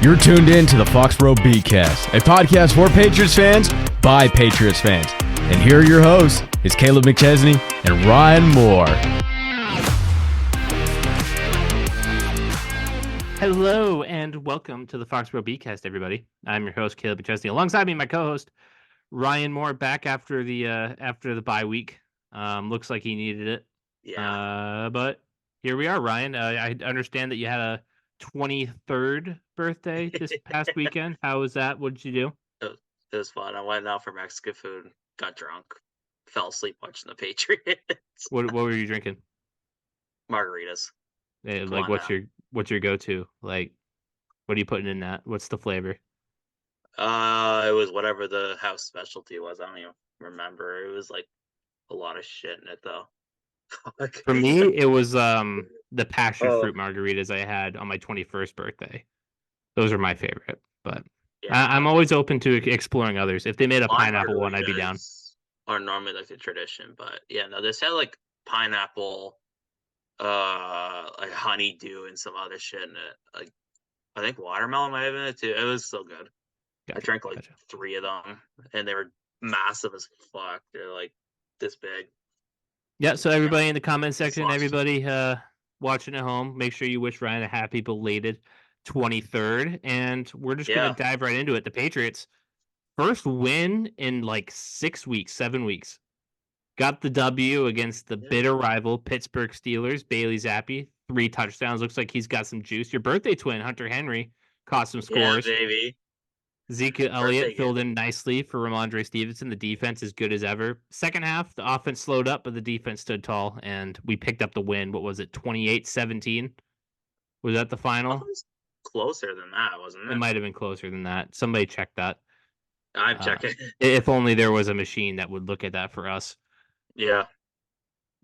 You're tuned in to the Foxboro BeatCast, a podcast for Patriots fans by Patriots fans. And here are your hosts, is Kaleb McChesney and Ryan Moore. Hello and welcome to the Foxboro BeatCast, everybody. I'm your host, Kaleb McChesney. Alongside me, my co-host, Ryan Moore, back after the bye week. Looks like he needed it. Yeah. But here we are, Ryan. I understand that you had a 23rd birthday this past weekend. How was that? What did you do? It was fun. I went out for Mexican food, got drunk, fell asleep watching the Patriots. What were you drinking? Margaritas. Like, what's your go-to? Like, what are you putting in that? What's the flavor? It was whatever the house specialty was. I don't even remember. It was like a lot of shit in it though. For me, it was the passion fruit margaritas I had on my 21st birthday. Those are my favorite, but yeah, I'm always open to exploring others. If they made a pineapple one, I'd be down. Are normally like the tradition, but yeah, no, this had like pineapple, like honeydew and some other shit in it. Like I think watermelon might have been it too. It was so good. Gotcha, I drank like 3 of them, and they were massive as fuck. They're like this big. Yeah, so everybody in the comment section, everybody watching at home, make sure you wish Ryan a happy belated 23rd, and we're just going to dive right into it. The Patriots, first win in like 7 weeks. Got the W against the bitter rival Pittsburgh Steelers. Bailey Zappi, 3 touchdowns. Looks like he's got some juice. Your birthday twin, Hunter Henry, caught some scores. Yeah, baby. Zeke Elliott filled in nicely for Ramondre Stevenson. The defense is good as ever. Second half, the offense slowed up, but the defense stood tall, and we picked up the win. What was it, 28-17? Was that the final? It was closer than that, wasn't it? It might have been closer than that. Somebody check that. I'm checking. If only there was a machine that would look at that for us. Yeah.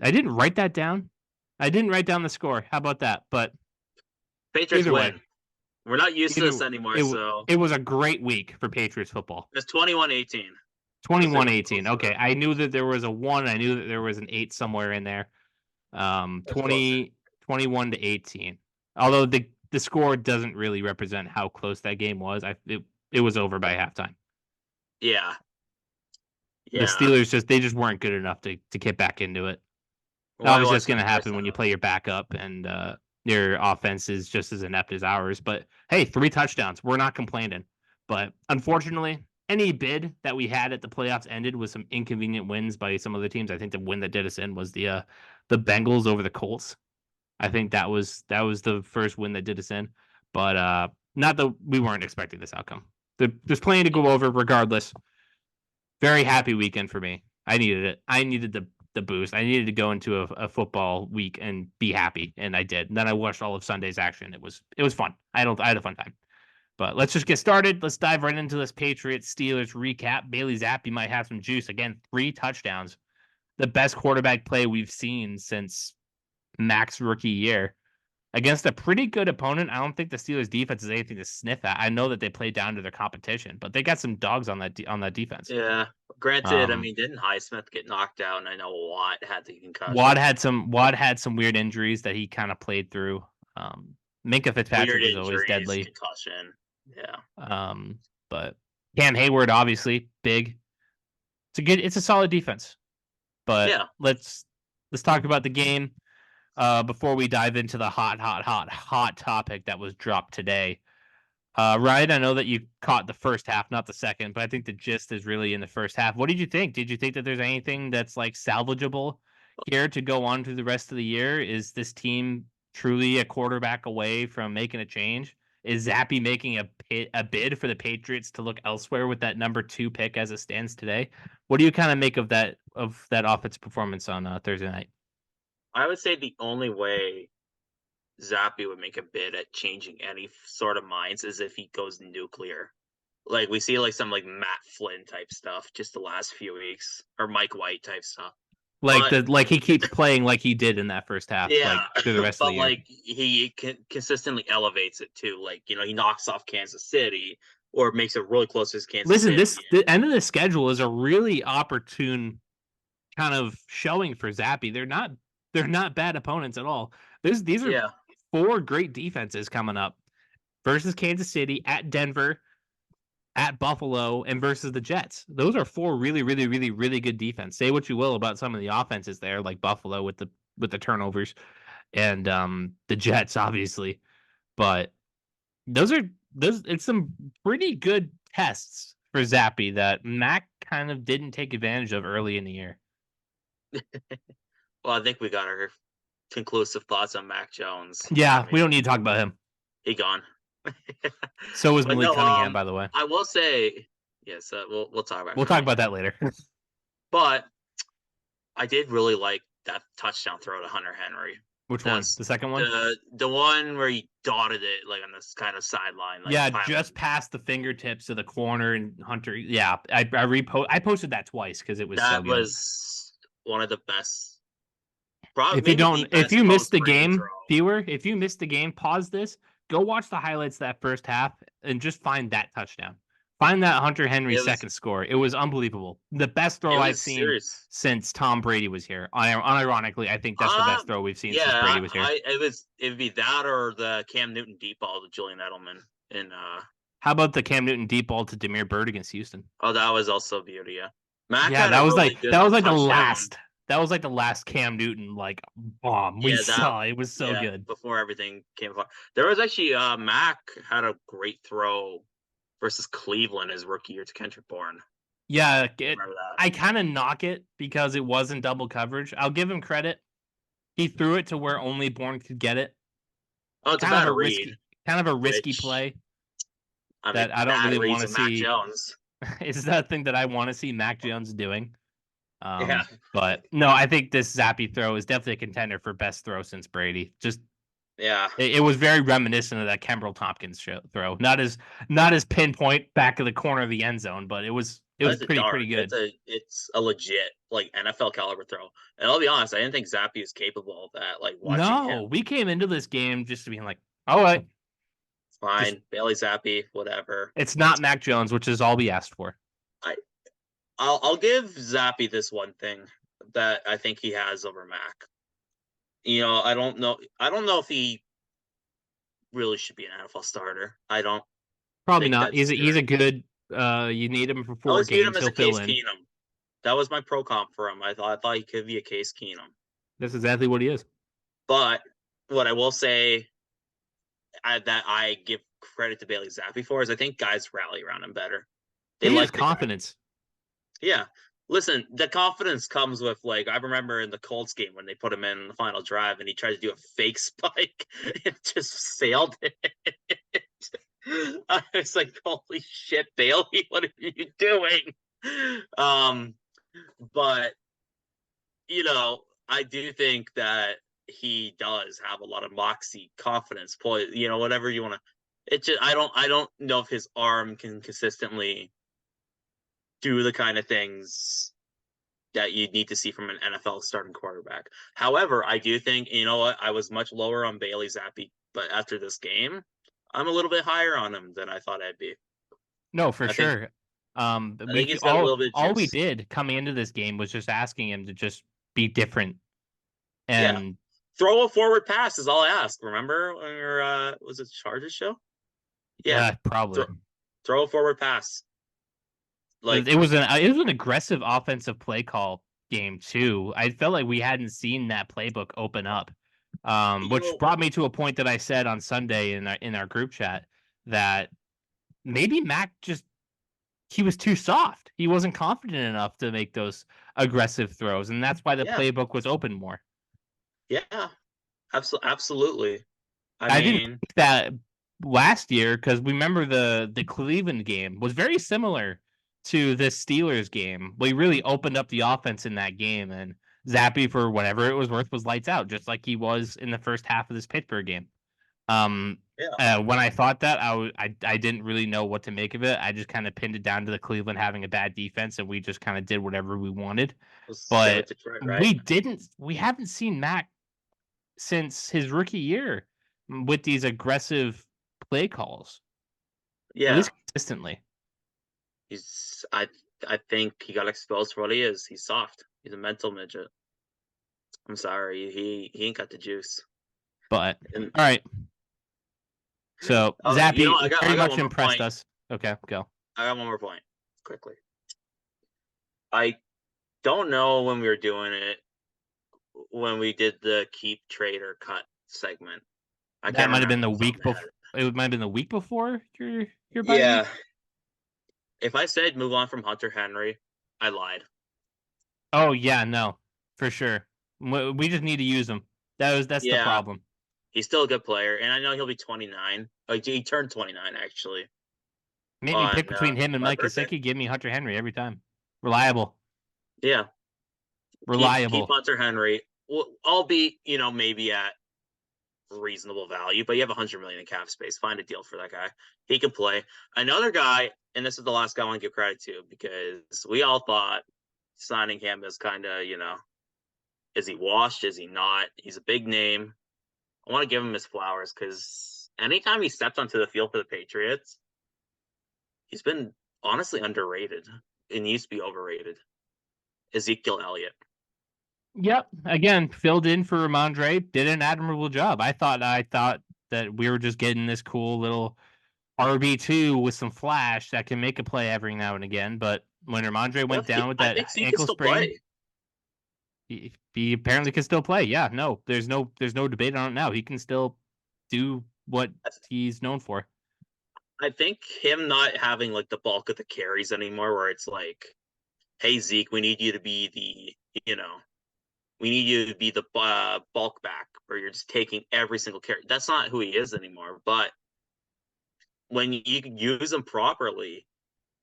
I didn't write that down. I didn't write down the score. How about that? But Patriots win. We're not used to this anymore, so... It was a great week for Patriots football. It's 21-18. 21-18. Okay, I knew that there was a 1. I knew that there was an 8 somewhere in there. 21-18. Although the score doesn't really represent how close that game was. It was over by halftime. Yeah. The Steelers just weren't good enough to get back into it. Well, obviously, it's going to happen when you play your backup and your offense is just as inept as ours. But hey, 3 touchdowns. We're not complaining. But unfortunately, any bid that we had at the playoffs ended with some inconvenient wins by some other teams. I think the win that did us in was the Bengals over the Colts. I think that was the first win that did us in. But not that we weren't expecting this outcome. There's plenty to go over regardless. Very happy weekend for me. I needed it. I needed the boost. I needed to go into a football week and be happy, and I did. And then I watched all of Sunday's action. It was fun. I had a fun time. But let's just get started. Let's dive right into this Patriots Steelers recap. Bailey Zappi might have some juice. Again, 3 touchdowns. The best quarterback play we've seen since Mac's rookie year. Against a pretty good opponent, I don't think the Steelers defense is anything to sniff at. I know that they play down to their competition, but they got some dogs on that defense. Yeah. Granted, I mean, didn't Highsmith get knocked out? And I know Watt had the concussion. Watt had some weird injuries that he kind of played through. Minkah Fitzpatrick is always deadly. Concussion. Yeah. But Cam Hayward, obviously big. It's a solid defense. But yeah, let's talk about the game. Before we dive into the hot topic that was dropped today. Ryan, I know that you caught the first half, not the second, but I think the gist is really in the first half. What did you think? Did you think that there's anything that's like salvageable here to go on to the rest of the year? Is this team truly a quarterback away from making a change? Is Zappi making a bid for the Patriots to look elsewhere with that number 2 pick as it stands today? What do you kind of make of that offensive performance on Thursday night? I would say the only way Zappi would make a bid at changing any sort of minds is if he goes nuclear. Like we see like some like Matt Flynn type stuff just the last few weeks, or Mike White type stuff. Like he keeps playing like he did in that first half. Yeah, like, through the rest of the year. Like he consistently elevates it too. Like, you know, he knocks off Kansas City or makes it really close to Kansas City. The end of the schedule is a really opportune kind of showing for Zappi. They're not bad opponents at all. These are 4 great defenses coming up. versus Kansas City, at Denver, at Buffalo, and versus the Jets. Those are 4 really, really, really, really good defense. Say what you will about some of the offenses there, like Buffalo with the turnovers, and the Jets, obviously. But those it's some pretty good tests for Zappy that Mac kind of didn't take advantage of early in the year. Well, I think we got our conclusive thoughts on Mac Jones. Yeah, we don't need to talk about him. He gone. So was Malik Cunningham, by the way. I will say, yes, we'll talk about. We'll talk about that later. But I did really like that touchdown throw to Hunter Henry. Which one? The second one? The one where he dotted it like on this kind of sideline. Like yeah, just past the fingertips of the corner, and Hunter. Yeah, I posted that twice because it was so good. That was one of the best. If you missed the game, viewer, if you missed the game, pause this, go watch the highlights of that first half, and just find that touchdown. Find that Hunter Henry second score. It was unbelievable. The best throw I've seen since Tom Brady was here. Unironically, I think that's the best throw we've seen since Brady was here. It'd be that or the Cam Newton deep ball to Julian Edelman. How about the Cam Newton deep ball to Damiere Byrd against Houston? Oh, that was also beauty. Yeah, that was like the last. That was like the last Cam Newton bomb we saw. It was so good before everything came apart. There was actually Mac had a great throw versus Cleveland his rookie year to Kendrick Bourne. Yeah, I kind of knock it because it wasn't double coverage. I'll give him credit. He threw it to where only Bourne could get it. Oh, it's kind of a risky play. That I don't really want to see. Mac Jones. It's that thing that I want to see Mac Jones doing. But no, I think this Zappy throw is definitely a contender for best throw since Brady. It was very reminiscent of that Kembrell Tompkins throw. Not as pinpoint back of the corner of the end zone, but it was pretty good. It's a legit NFL caliber throw. And I'll be honest, I didn't think Zappy is capable of that. Watching him. We came into this game just being like, all right, fine, Bailey Zappy, whatever. It's not Mac Jones, which is all we asked for. I'll give Zappy this one thing that I think he has over Mac. I don't know if he really should be an NFL starter. I don't. Probably not. He's a good. You need him for 4 games. He'll fill in. Keenum. That was my pro comp for him. I thought he could be a Case Keenum. That's exactly what he is. But what I will say, that I give credit to Bailey Zappy for is I think guys rally around him better. They like confidence. Yeah. Listen, the confidence comes with I remember in the Colts game when they put him in the final drive and he tried to do a fake spike and just sailed it. I was like, holy shit, Bailey, what are you doing? But I do think that he does have a lot of moxie, confidence, whatever you want to. I don't know if his arm can consistently do the kind of things that you need to see from an NFL starting quarterback. However, I do think, I was much lower on Bailey Zappy, but after this game, I'm a little bit higher on him than I thought I'd be. No, for sure. I think he's got a little bit of juice. All we did coming into this game was just asking him to just be different. And throw a forward pass is all I asked. Remember when your was it Chargers show? Yeah, probably. Throw a forward pass. It was an aggressive offensive play call game too. I felt like we hadn't seen that playbook open up, which brought me to a point that I said on Sunday in our group chat that maybe Mac he was too soft. He wasn't confident enough to make those aggressive throws, and that's why the playbook was open more. Yeah, absolutely. I didn't think that last year because remember the Cleveland game was very similar to this Steelers game. We really opened up the offense in that game, and Zappy, for whatever it was worth, was lights out, just like he was in the first half of this Pittsburgh game. When I thought that, I didn't really know what to make of it. I just kind of pinned it down to the Cleveland having a bad defense, and we just kind of did whatever we wanted. But we haven't seen Mac since his rookie year with these aggressive play calls. Yeah, at least consistently. I think he got exposed for what he is. He's soft. He's a mental midget. I'm sorry, he ain't got the juice. But all right. So Zappy very much impressed us. Okay, go. I got one more point quickly. I don't know when we were doing it, when we did the keep, trade, or cut segment. That might have been the week before. It might have been the week before your yeah. If I said move on from Hunter Henry, I lied. Oh yeah, no, for sure. We just need to use him. That's the problem. He's still a good player, and I know he'll be 29. Like, he turned 29 actually. Maybe pick between him and Mike Gesicki. Give me Hunter Henry every time. Reliable. Yeah. Reliable. Keep Hunter Henry. Well, albeit, maybe at reasonable value, but you have $100 million in cap space. Find a deal for that guy. He can play. Another guy, and this is the last guy I want to give credit to, because we all thought signing him is kind of, is he washed? Is he not? He's a big name. I want to give him his flowers, because anytime he stepped onto the field for the Patriots, he's been honestly underrated and used to be overrated. Ezekiel Elliott. Yep. Again, filled in for Ramondre, did an admirable job. I thought that we were just getting this cool little RB2 with some flash that can make a play every now and again. But when Ramondre went down with that ankle sprain, he apparently can still play. Yeah, no, there's no debate on it now. He can still do what he's known for. I think him not having like the bulk of the carries anymore, where it's like, hey Zeke, we need you to be the, we need you to be the bulk back, where you're just taking every single carry. That's not who he is anymore. But when you can use him properly,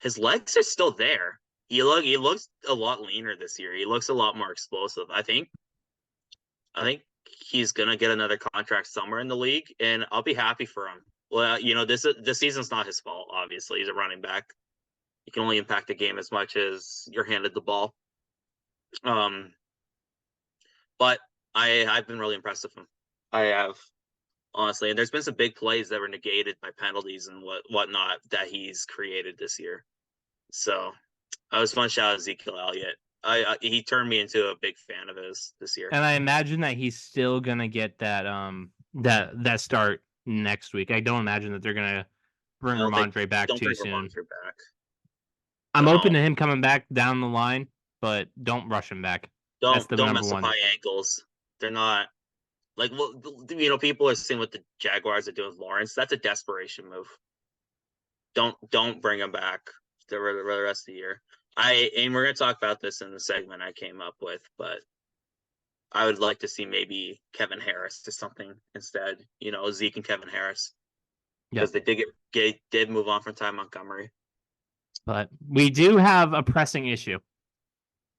his legs are still there. He looks a lot leaner this year. He looks a lot more explosive. I think he's gonna get another contract somewhere in the league, and I'll be happy for him. Well, this season's not his fault. Obviously, he's a running back. You can only impact the game as much as you're handed the ball. But I've been really impressed with him. I have, honestly, and there's been some big plays that were negated by penalties and whatnot that he's created this year. So I was fun. Shout out Ezekiel Elliott. He turned me into a big fan of his this year. And I imagine that he's still gonna get that that start next week. I don't imagine that they're gonna bring Ramondre back too soon. I'm open to him coming back down the line, but don't rush him back. Don't mess up my ankles. They're not like, people are seeing what the Jaguars are doing with Lawrence. That's a desperation move. Don't bring him back the rest of the year. And we're gonna talk about this in the segment I came up with, but I would like to see maybe Kevin Harris to something instead. Zeke and Kevin Harris, because they did move on from Ty Montgomery. But we do have a pressing issue.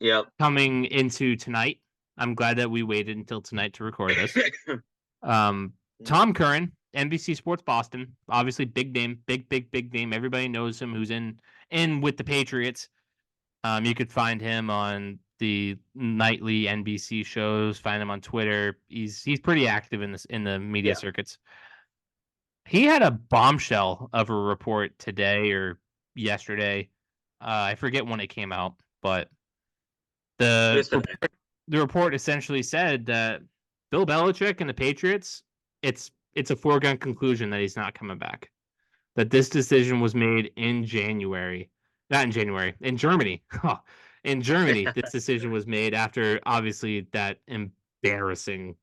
Yep. Coming into tonight. I'm glad that we waited until tonight to record this. Tom Curran, NBC Sports Boston, obviously big name, big name. Everybody knows him who's in with the Patriots. You could find him on the nightly NBC shows, find him on Twitter. He's pretty active in the media circuits. He had a bombshell of a report today or yesterday. I forget when it came out, but the report essentially said that Bill Belichick and the Patriots, it's a foregone conclusion that he's not coming back. That this decision was made in January. Not in January. In Germany. In Germany, this decision was made after, obviously, that embarrassing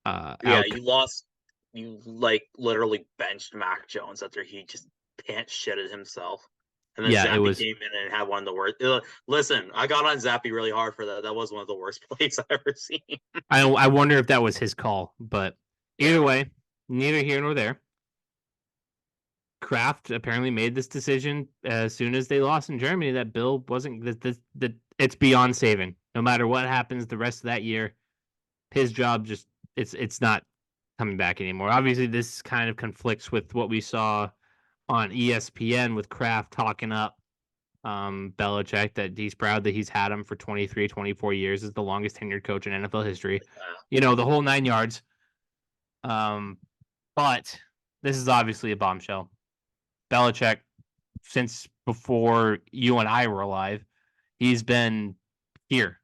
you lost. You, literally benched Mac Jones after he just pants shitted himself. And then Zappy came in and had one of the worst. Listen, I got on Zappy really hard for that. That was one of the worst plays I've ever seen. I wonder if that was his call. But either way, neither here nor there. Kraft apparently made this decision as soon as they lost in Germany that Bill wasn't that it's beyond saving. No matter what happens the rest of that year, his job just it's not coming back anymore. Obviously, this kind of conflicts with what we saw on ESPN with Kraft talking up Belichick, that he's proud that he's had him for 23, 24 years, is the longest tenured coach in NFL history. The whole 9 yards. But this is obviously a bombshell. Belichick, since before you and I were alive, he's been here.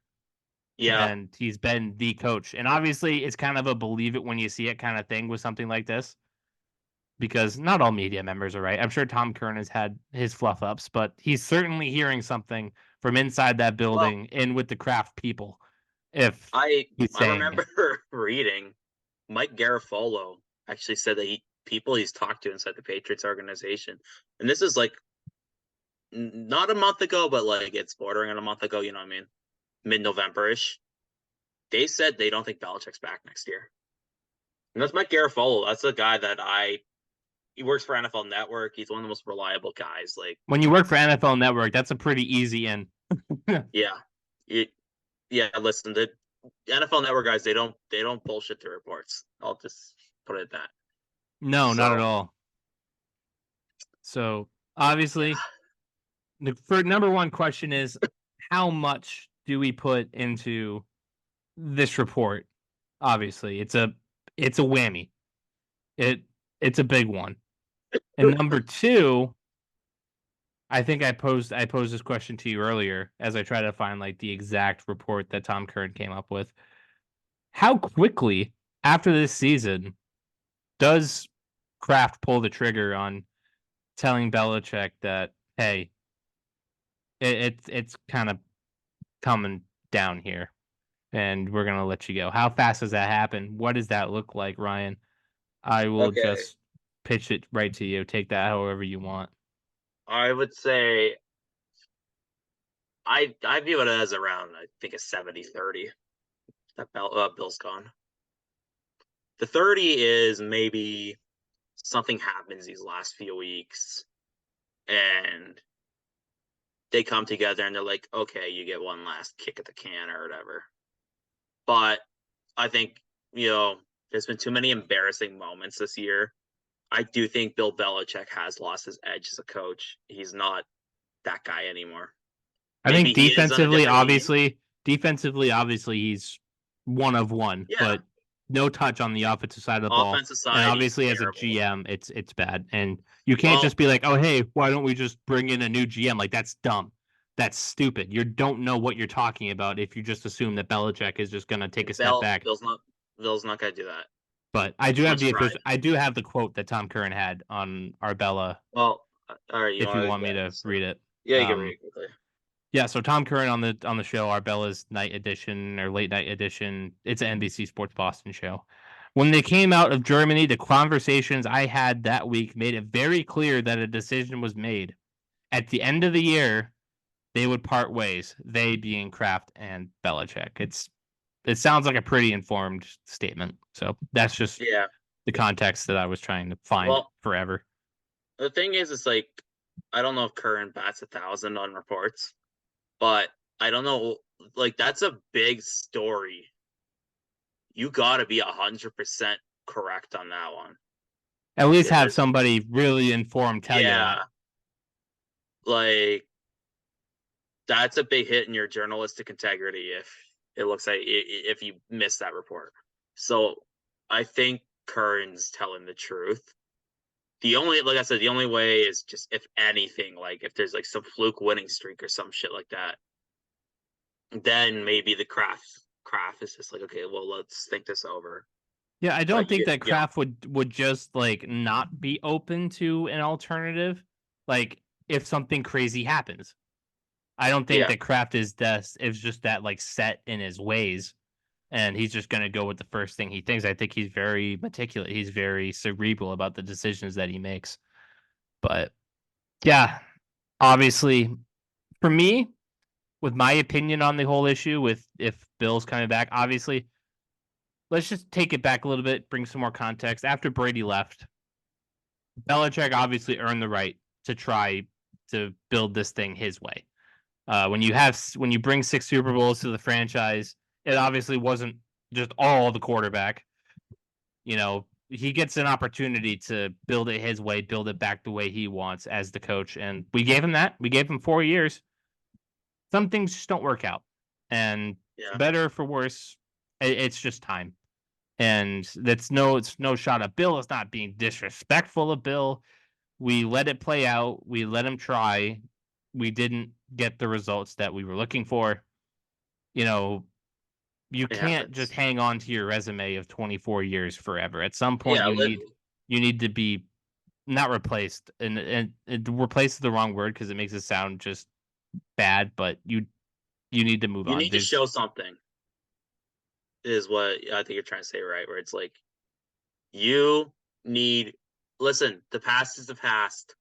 Yeah. And he's been the coach. And obviously, it's kind of a believe it when you see it kind of thing with something like this. because not all media members are right. I'm sure Tom Curran has had his fluff ups, but he's certainly hearing something from inside that building and with the Kraft people. If I he's saying remember reading Mike Garafolo actually said that people he's talked to inside the Patriots organization, and this is like not a month ago, but like it's bordering on a month ago. You know what I mean? Mid-November-ish. They said they don't think Belichick's back next year. And that's Mike Garafolo. That's a guy that he works for NFL Network. He's one of the most reliable guys. Like when you work for NFL Network, that's a pretty easy in. yeah. Listen, the NFL Network guys, they don't bullshit the reports. I'll just put it at that. No, not at all. So obviously, the number one question is how much do we put into this report? Obviously, it's a whammy. It's a big one. And number two, I think I posed this question to you earlier as I try to find like the exact report that Tom Curran came up with. How quickly after this season does Kraft pull the trigger on telling Belichick that, hey, it's kind of coming down here and we're going to let you go? How fast does that happen? What does that look like, Ryan? I will just pitch it right to you. Take that however you want. I would say I view it as around, I think, a 70-30 that Bill's gone. The 30 is maybe something happens these last few weeks and they come together and they're like, okay, you get one last kick at the can or whatever. But I think, there's been too many embarrassing moments this year. I do think Bill Belichick has lost his edge as a coach. He's not that guy anymore. I think defensively, obviously, he's one of one, but no touch on the offensive side of the ball. Side, and obviously, as a GM, it's bad. And you can't just be like, oh, hey, why don't we just bring in a new GM? Like, that's dumb. That's stupid. You don't know what you're talking about if you just assume that Belichick is just going to take a step back. Bill's not going to do that. But I do have the quote that Tom Curran had on Arbella. Well, all right. If you want me to read it. Yeah, you can read it quickly. Yeah, so Tom Curran on the show, Arbella's night edition or late night edition. It's an NBC Sports Boston show. When they came out of Germany, the conversations I had that week made it very clear that a decision was made. At the end of the year, they would part ways. They being Kraft and Belichick. It sounds like a pretty informed statement. So that's just the context that I was trying to find forever. The thing is, it's like I don't know if Curran bats 1,000 on reports. But I don't know, like, that's a big story. You got to be 100% correct on that one. At least have somebody really informed tell you that. Like, that's a big hit in your journalistic integrity if it looks like if you miss that report. So I think Curran's telling the truth. Like I said, the only way is just if anything, like if there's like some fluke winning streak or some shit like that, then maybe the Kraft is just like, okay, well, let's think this over. Yeah, I don't think that Kraft would just like not be open to an alternative. Like if something crazy happens, I don't think that Kraft is just that like set in his ways. And he's just going to go with the first thing he thinks. I think he's very meticulous. He's very cerebral about the decisions that he makes. But, yeah, obviously, for me, with my opinion on the whole issue, with if Bill's coming back, obviously, let's just take it back a little bit, bring some more context. After Brady left, Belichick obviously earned the right to try to build this thing his way. When you bring 6 Super Bowls to the franchise, it obviously wasn't just all the quarterback. He gets an opportunity to build it his way, build it back the way he wants as the coach. And we gave him that. We gave him 4 years. Some things just don't work out. And for better or for worse, it's just time. And it's no shot at Bill. It's not being disrespectful of Bill. We let it play out. We let him try. We didn't get the results that we were looking for. You can't just hang on to your resume of 24 years forever. At some point, you need to be not replaced, and replaced is the wrong word because it makes it sound just bad. But you need to move on. You need to show something. Is what I think you're trying to say, right? Where it's like you need. Listen, the past is the past.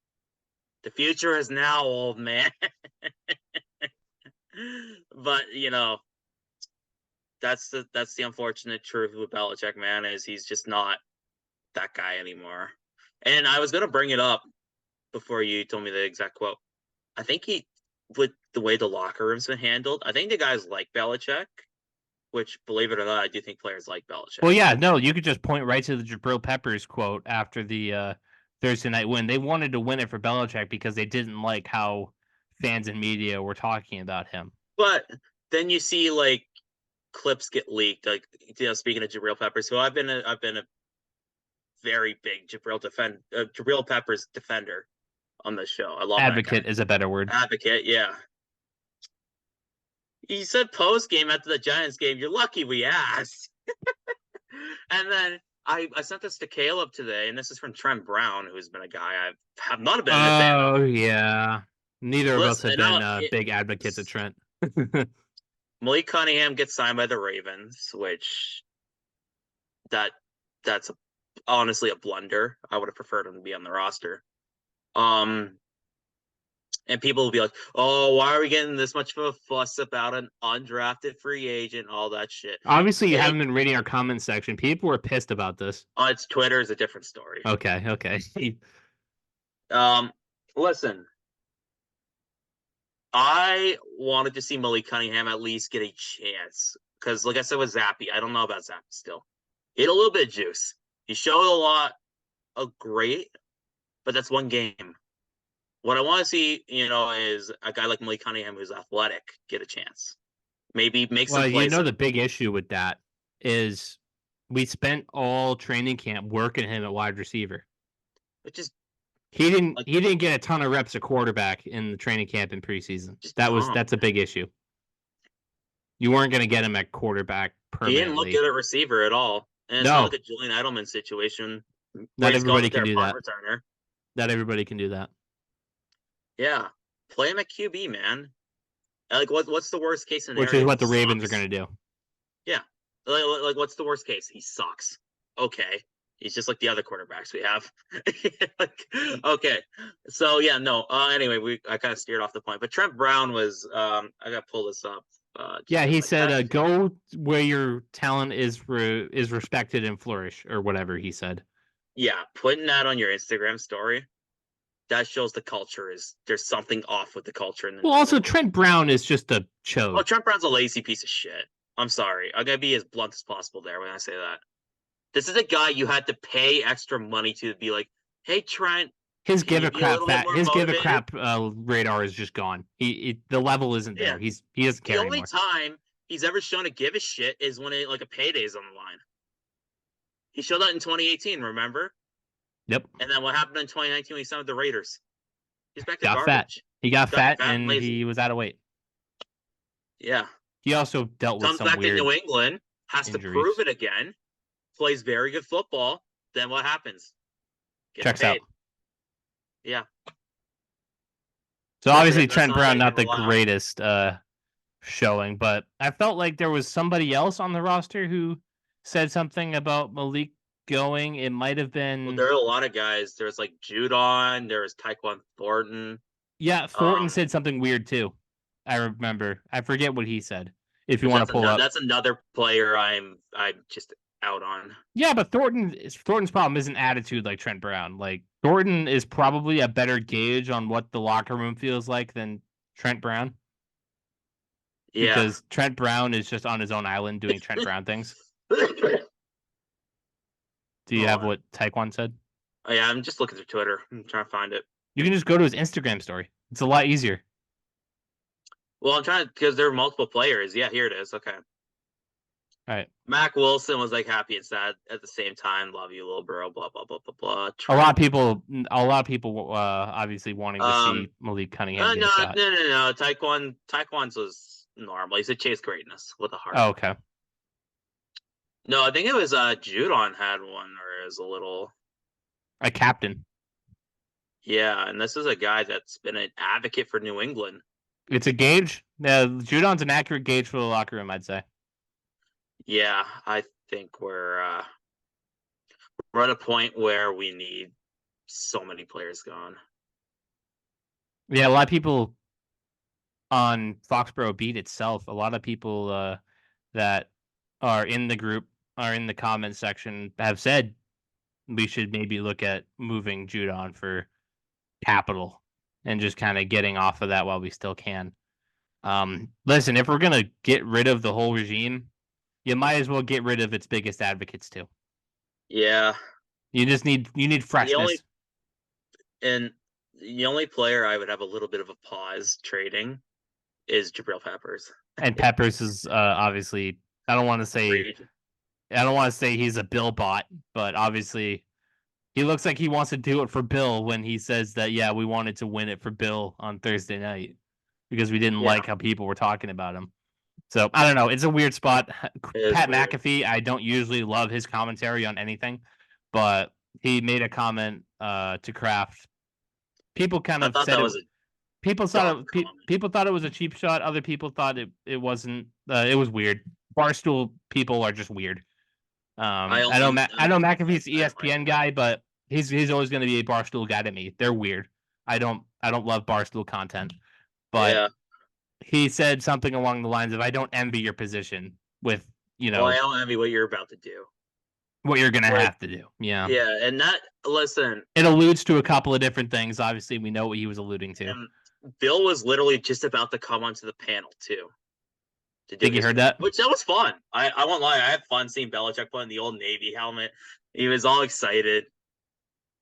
The future is now, old man. But that's the unfortunate truth with Belichick, man, is he's just not that guy anymore. And I was gonna bring it up before you told me the exact quote. I think with the way the locker room's been handled, I think the guys like Belichick, which, believe it or not, I do think players like Belichick. Well, yeah, no, you could just point right to the Jabril Peppers quote after the Thursday night win. They wanted to win it for Belichick because they didn't like how fans and media were talking about him. But then you see like clips get leaked. Like, speaking of Jabril Peppers, who I've been a very big Jabril Peppers defender on this show. I love advocate is a better word. Advocate, yeah. He said post game after the Giants game, "You're lucky we asked." And then I sent this to Kaleb today, and this is from Trent Brown, who's been a guy I have not been a fan of. Oh yeah, neither of us have been big advocates of Trent. Malik Cunningham gets signed by the Ravens, which that's honestly a blunder. I would have preferred him to be on the roster. And people will be like, "Oh, why are we getting this much of a fuss about an undrafted free agent?" All that shit. Obviously, you haven't been reading our comment section. People were pissed about this. It's Twitter is a different story. Okay. Listen, I wanted to see Malik Cunningham at least get a chance because, like I said with Zappy, I don't know about Zappy still. He had a little bit of juice. He showed a lot of great, but that's one game. What I want to see, is a guy like Malik Cunningham who's athletic get a chance. Maybe make some plays. The big issue with that is we spent all training camp working him at wide receiver. Which is he didn't get a ton of reps at quarterback in the training camp in preseason. That's a big issue. You weren't going to get him at quarterback permanently. He didn't look good at receiver at all. And it's not like a Julian Edelman situation. Not everybody can do that. Not everybody can do that. Yeah, play him at QB, man. Like, what's the worst case scenario? Which is what the Ravens are going to do. Yeah, like what's the worst case? He sucks. Okay, he's just like the other quarterbacks we have. Okay, so yeah, no. Anyway, I kind of steered off the point, but Trent Brown was. I got to pull this up. He said, "Go where your talent is respected and flourish," or whatever he said. Yeah, putting that on your Instagram story. That shows the culture there's something off with the culture. Also, Trent Brown is just a chode. Oh, Trent Brown's a lazy piece of shit. I'm sorry. I'm going to be as blunt as possible there when I say that. This is a guy you had to pay extra money to be like, "Hey, Trent." His give a crap radar is just gone. The level isn't there. He doesn't care anymore. The only time he's ever shown to give a shit is when a payday's on the line. He showed that in 2018, remember? Yep. And then what happened in 2019 when he signed with the Raiders? He's back to garbage. Fat. He got fat and he was out of weight. Yeah. He also dealt with some weird comes back to New England, has injuries. To prove it again, plays very good football. Then what happens? Checks out. Yeah. So obviously Trent Brown, not the greatest showing, but I felt like there was somebody else on the roster who said something about Malik going. It might have been. Well, there are a lot of guys. There's like Judon. There's Tyquan Thornton. Yeah, Thornton said something weird too. I remember. I forget what he said. If you want to pull up, that's another player I'm just out on. Yeah, but Thornton's problem isn't attitude like Trent Brown. Like Thornton is probably a better gauge on what the locker room feels like than Trent Brown. Yeah, because Trent Brown is just on his own island doing Trent Brown things. Do you have what Taekwon said? Oh, yeah, I'm just looking through Twitter. I'm trying to find it. You can just go to his Instagram story. It's a lot easier. Well, I'm trying because there are multiple players. Yeah, here it is. Okay. All right. Mac Wilson was like happy and sad at the same time. Love you, little bro. Blah blah blah blah blah. A lot of people, obviously wanting to see Malik Cunningham. No. Taekwon's was normal. He said chase greatness with a heart. Oh, okay. No, I think it was Judon had one where it was a little captain. Yeah, and this is a guy that's been an advocate for New England. It's a gauge. Judon's an accurate gauge for the locker room, I'd say. Yeah, I think we're at a point where we need so many players gone. Yeah, a lot of people on Foxboro Beat itself, a lot of people that are in the group, are in the comment section, have said we should maybe look at moving Judon for capital and just kind of getting off of that while we still can. Listen, if we're going to get rid of the whole regime, you might as well get rid of its biggest advocates too. Yeah. You need freshness. The only player I would have a little bit of a pause trading is Jabril Peppers. And Peppers is obviously, I don't want to say he's a Bill bot, but obviously he looks like he wants to do it for Bill when he says that, yeah, we wanted to win it for Bill on Thursday night because we didn't like how people were talking about him. So I don't know. It's a weird spot. Pat McAfee, I don't usually love his commentary on anything, but he made a comment to Kraft. People kind of said people thought it was a cheap shot. Other people thought it wasn't. It was weird. Barstool people are just weird. I know McAfee's the ESPN guy, but he's always going to be a Barstool guy to me. They're weird. I don't love Barstool content, but he said something along the lines of, "I don't envy your position with I don't envy what you're about to do, what you're going to have to do." Yeah, and listen. It alludes to a couple of different things. Obviously, we know what he was alluding to. Bill was literally just about to come onto the panel too. Think you heard that? Which that was fun. I won't lie. I had fun seeing Belichick put in the old Navy helmet. He was all excited.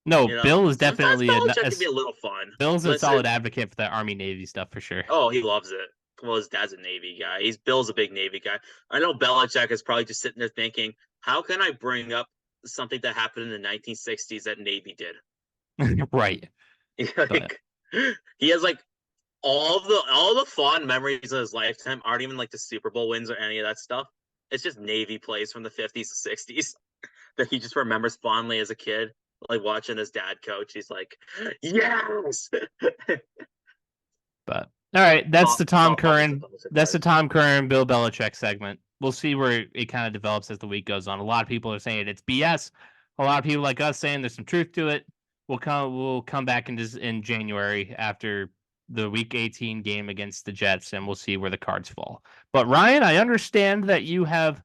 No, Bill is definitely Belichick can be a little fun. Bill's a solid advocate for that Army Navy stuff for sure. Oh, he loves it. Well, his dad's a Navy guy. Bill's a big Navy guy. I know Belichick is probably just sitting there thinking, how can I bring up something that happened in the 1960s that Navy did? Right. He has all the fond memories of his lifetime aren't even the Super Bowl wins or any of that stuff. It's just Navy plays from the 50s to 60s that he just remembers fondly as a kid, watching his dad coach. He's like, yes. But all right, that's the Tom Curran. That's the Tom Curran Bill Belichick segment. We'll see where it kind of develops as the week goes on. A lot of people are saying it's BS. A lot of people like us saying there's some truth to it. We'll come back in January after the Week 18 game against the Jets, and we'll see where the cards fall. But Ryan, I understand that you have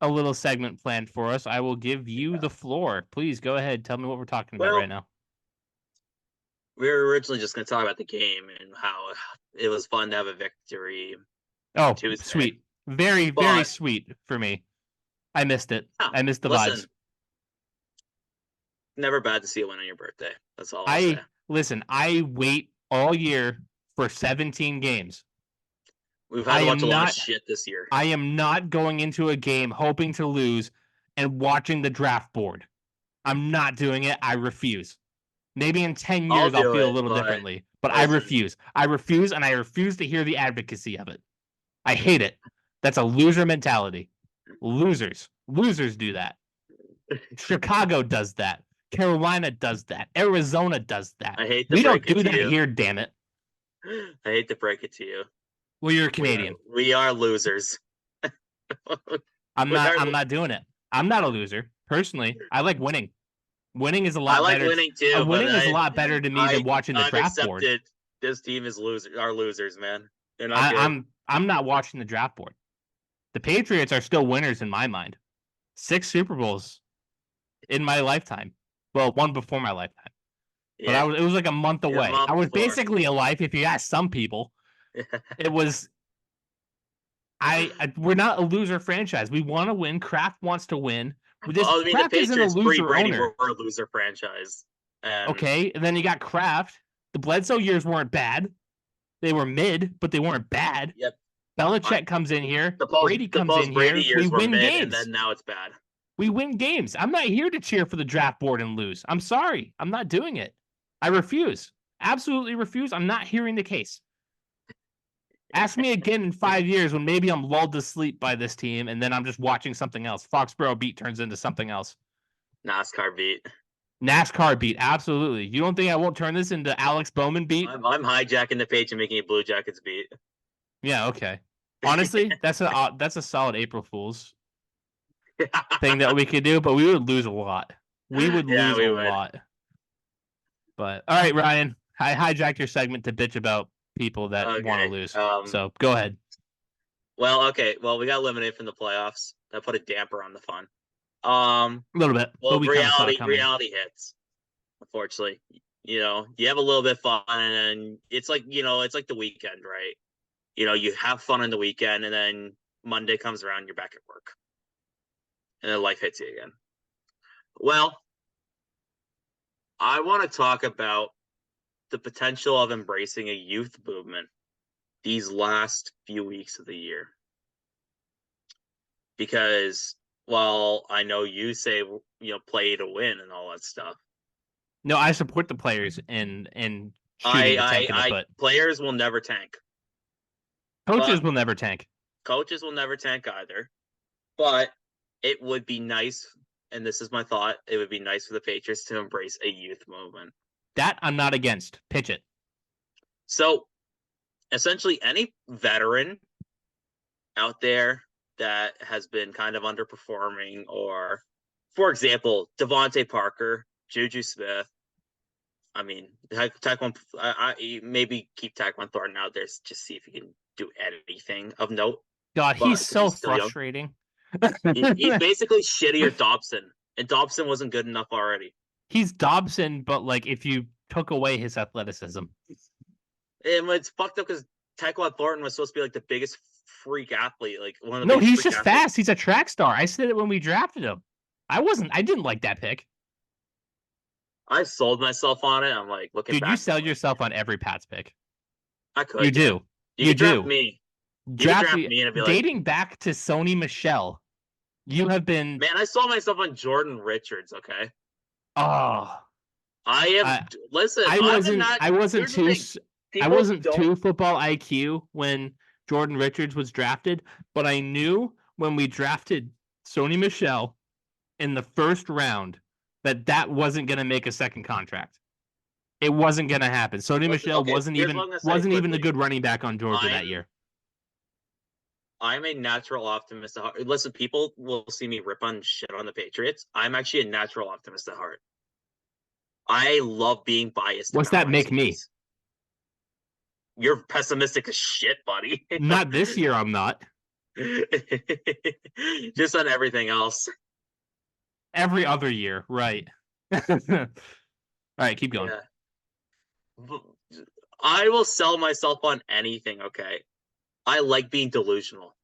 a little segment planned for us. I will give you the floor. Please go ahead. Tell me what we're talking about right now. We were originally just going to talk about the game and how it was fun to have a victory. Oh, Tuesday. Sweet. Very, very sweet for me. I missed it. I missed the vibes. Never bad to see a win on your birthday. That's all I'll say. Listen, I wait all year for 17 games. We've had to watch a lot of shit this year. I am not going into a game hoping to lose and watching the draft board. I'm not doing it. I refuse. Maybe in 10 years I'll feel a little differently, but I refuse. I refuse, and I refuse to hear the advocacy of it. I hate it. That's a loser mentality. Losers do that. Chicago does that. Carolina does that. Arizona does that. We don't do that here, damn it. I hate to break it to you. Well, you're a Canadian. We are losers. I'm not doing it. I'm not a loser. Personally, I like winning. Winning is a lot better. I like winning too. Winning is a lot better to me than watching the draft board. This team is losers, man. I'm not watching the draft board. The Patriots are still winners in my mind. 6 Super Bowls in my lifetime. Well, one before my lifetime. Yeah. But it was like a month away. I was basically alive if you ask some people. It was we're not a loser franchise. We want to win. Kraft wants to win. Kraft isn't a loser owner. We're a loser franchise. Okay, and then you got Kraft. The Bledsoe years weren't bad. They were mid, but they weren't bad. Yep. Belichick comes in here. Brady comes in here. We win games. And then now it's bad. We win games. I'm not here to cheer for the draft board and lose. I'm sorry. I'm not doing it. I refuse. Absolutely refuse. I'm not hearing the case. Ask me again in 5 years when maybe I'm lulled to sleep by this team and then I'm just watching something else. Foxboro Beat turns into something else. NASCAR Beat. NASCAR beat, absolutely. You don't think I won't turn this into Alex Bowman beat? I'm hijacking the page and making a Blue Jackets beat. Yeah, okay. Honestly, that's a solid April Fool's thing that we could do, but we would lose a lot. We would lose a lot. But all right, Ryan, I hijacked your segment to bitch about people that want to lose. So go ahead. Well, okay. Well, we got eliminated from the playoffs. That put a damper on the fun. A little bit. Well, but reality hits. Unfortunately, you have a little bit of fun, and it's like it's like the weekend, right? You have fun on the weekend, and then Monday comes around, you're back at work, and then life hits you again. Well, I want to talk about the potential of embracing a youth movement these last few weeks of the year. Because while I know you say, play to win and all that stuff. No, I support the players and shooting the tank in the foot. Players will never tank. Coaches will never tank. Coaches will never tank either. But it would be nice, and this is my thought, it would be nice for the Patriots to embrace a youth movement. That I'm not against. Pitch it. So, essentially, any veteran out there that has been kind of underperforming, or, for example, Devontae Parker, Juju Smith, I mean, maybe keep Tyquan Thornton out there, just see if he can do anything of note. God, he's so frustrating. He's basically shittier Dobson, and Dobson wasn't good enough already. He's Dobson, but if you took away his athleticism. And it's fucked up because Tyquan Thornton was supposed to be the biggest freak athlete, one of No, the he's just fast. He's a track star. I said it when we drafted him. I didn't like that pick. I sold myself on it. I'm looking Dude, back. You sell yourself on every Pats pick. I could. You do. You draft me. Draft me and be dating back to Sony Michel. You have been. Man, I sold myself on Jordan Richards. Okay. Oh. I am. Listen, I wasn't too football IQ when Jordan Richards was drafted, but I knew when we drafted Sony Michel in the first round that wasn't going to make a second contract. It wasn't going to happen. Sony Michel wasn't even the good running back on Georgia that year. I'm a natural optimist at heart. Listen, people will see me rip on shit on the Patriots. I'm actually a natural optimist at heart. I love being biased. What's that make me? You're pessimistic as shit, buddy. Not this year, I'm not. Just on everything else. Every other year, right. All right, keep going. Yeah. I will sell myself on anything, okay? I like being delusional.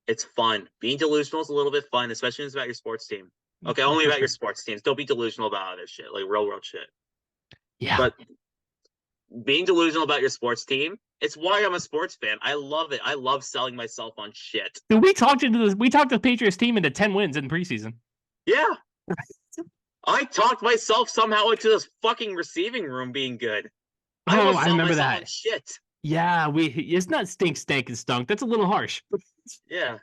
It's fun. Being delusional is a little bit fun, especially when it's about your sports team. Okay, only about your sports teams. Don't be delusional about other shit, real world shit. Yeah. But being delusional about your sports team, it's why I'm a sports fan. I love it. I love selling myself on shit. Dude, we talked the Patriots team into 10 wins in preseason. Yeah. I talked myself somehow into this fucking receiving room being good. I remember that. Shit. Yeah, it's not stink, stank, and stunk. That's a little harsh. Yeah.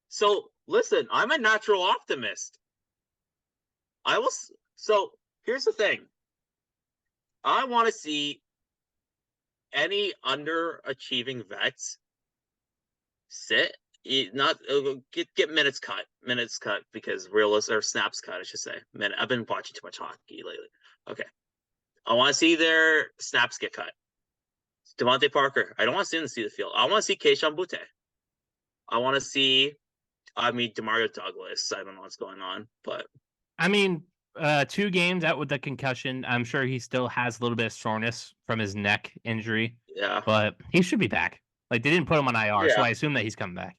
So listen, I'm a natural optimist. So here's the thing. I want to see any underachieving vets sit, not get minutes cut because snaps cut, I should say. I've been watching too much hockey lately. Okay. I want to see their snaps get cut. Devontae Parker, I don't want to see him see the field. I want to see Keishon Butte. I want to see, Demario Douglas. I don't know what's going on, but 2 games out with the concussion. I'm sure he still has a little bit of soreness from his neck injury. Yeah, but he should be back. They didn't put him on IR, so I assume that he's coming back.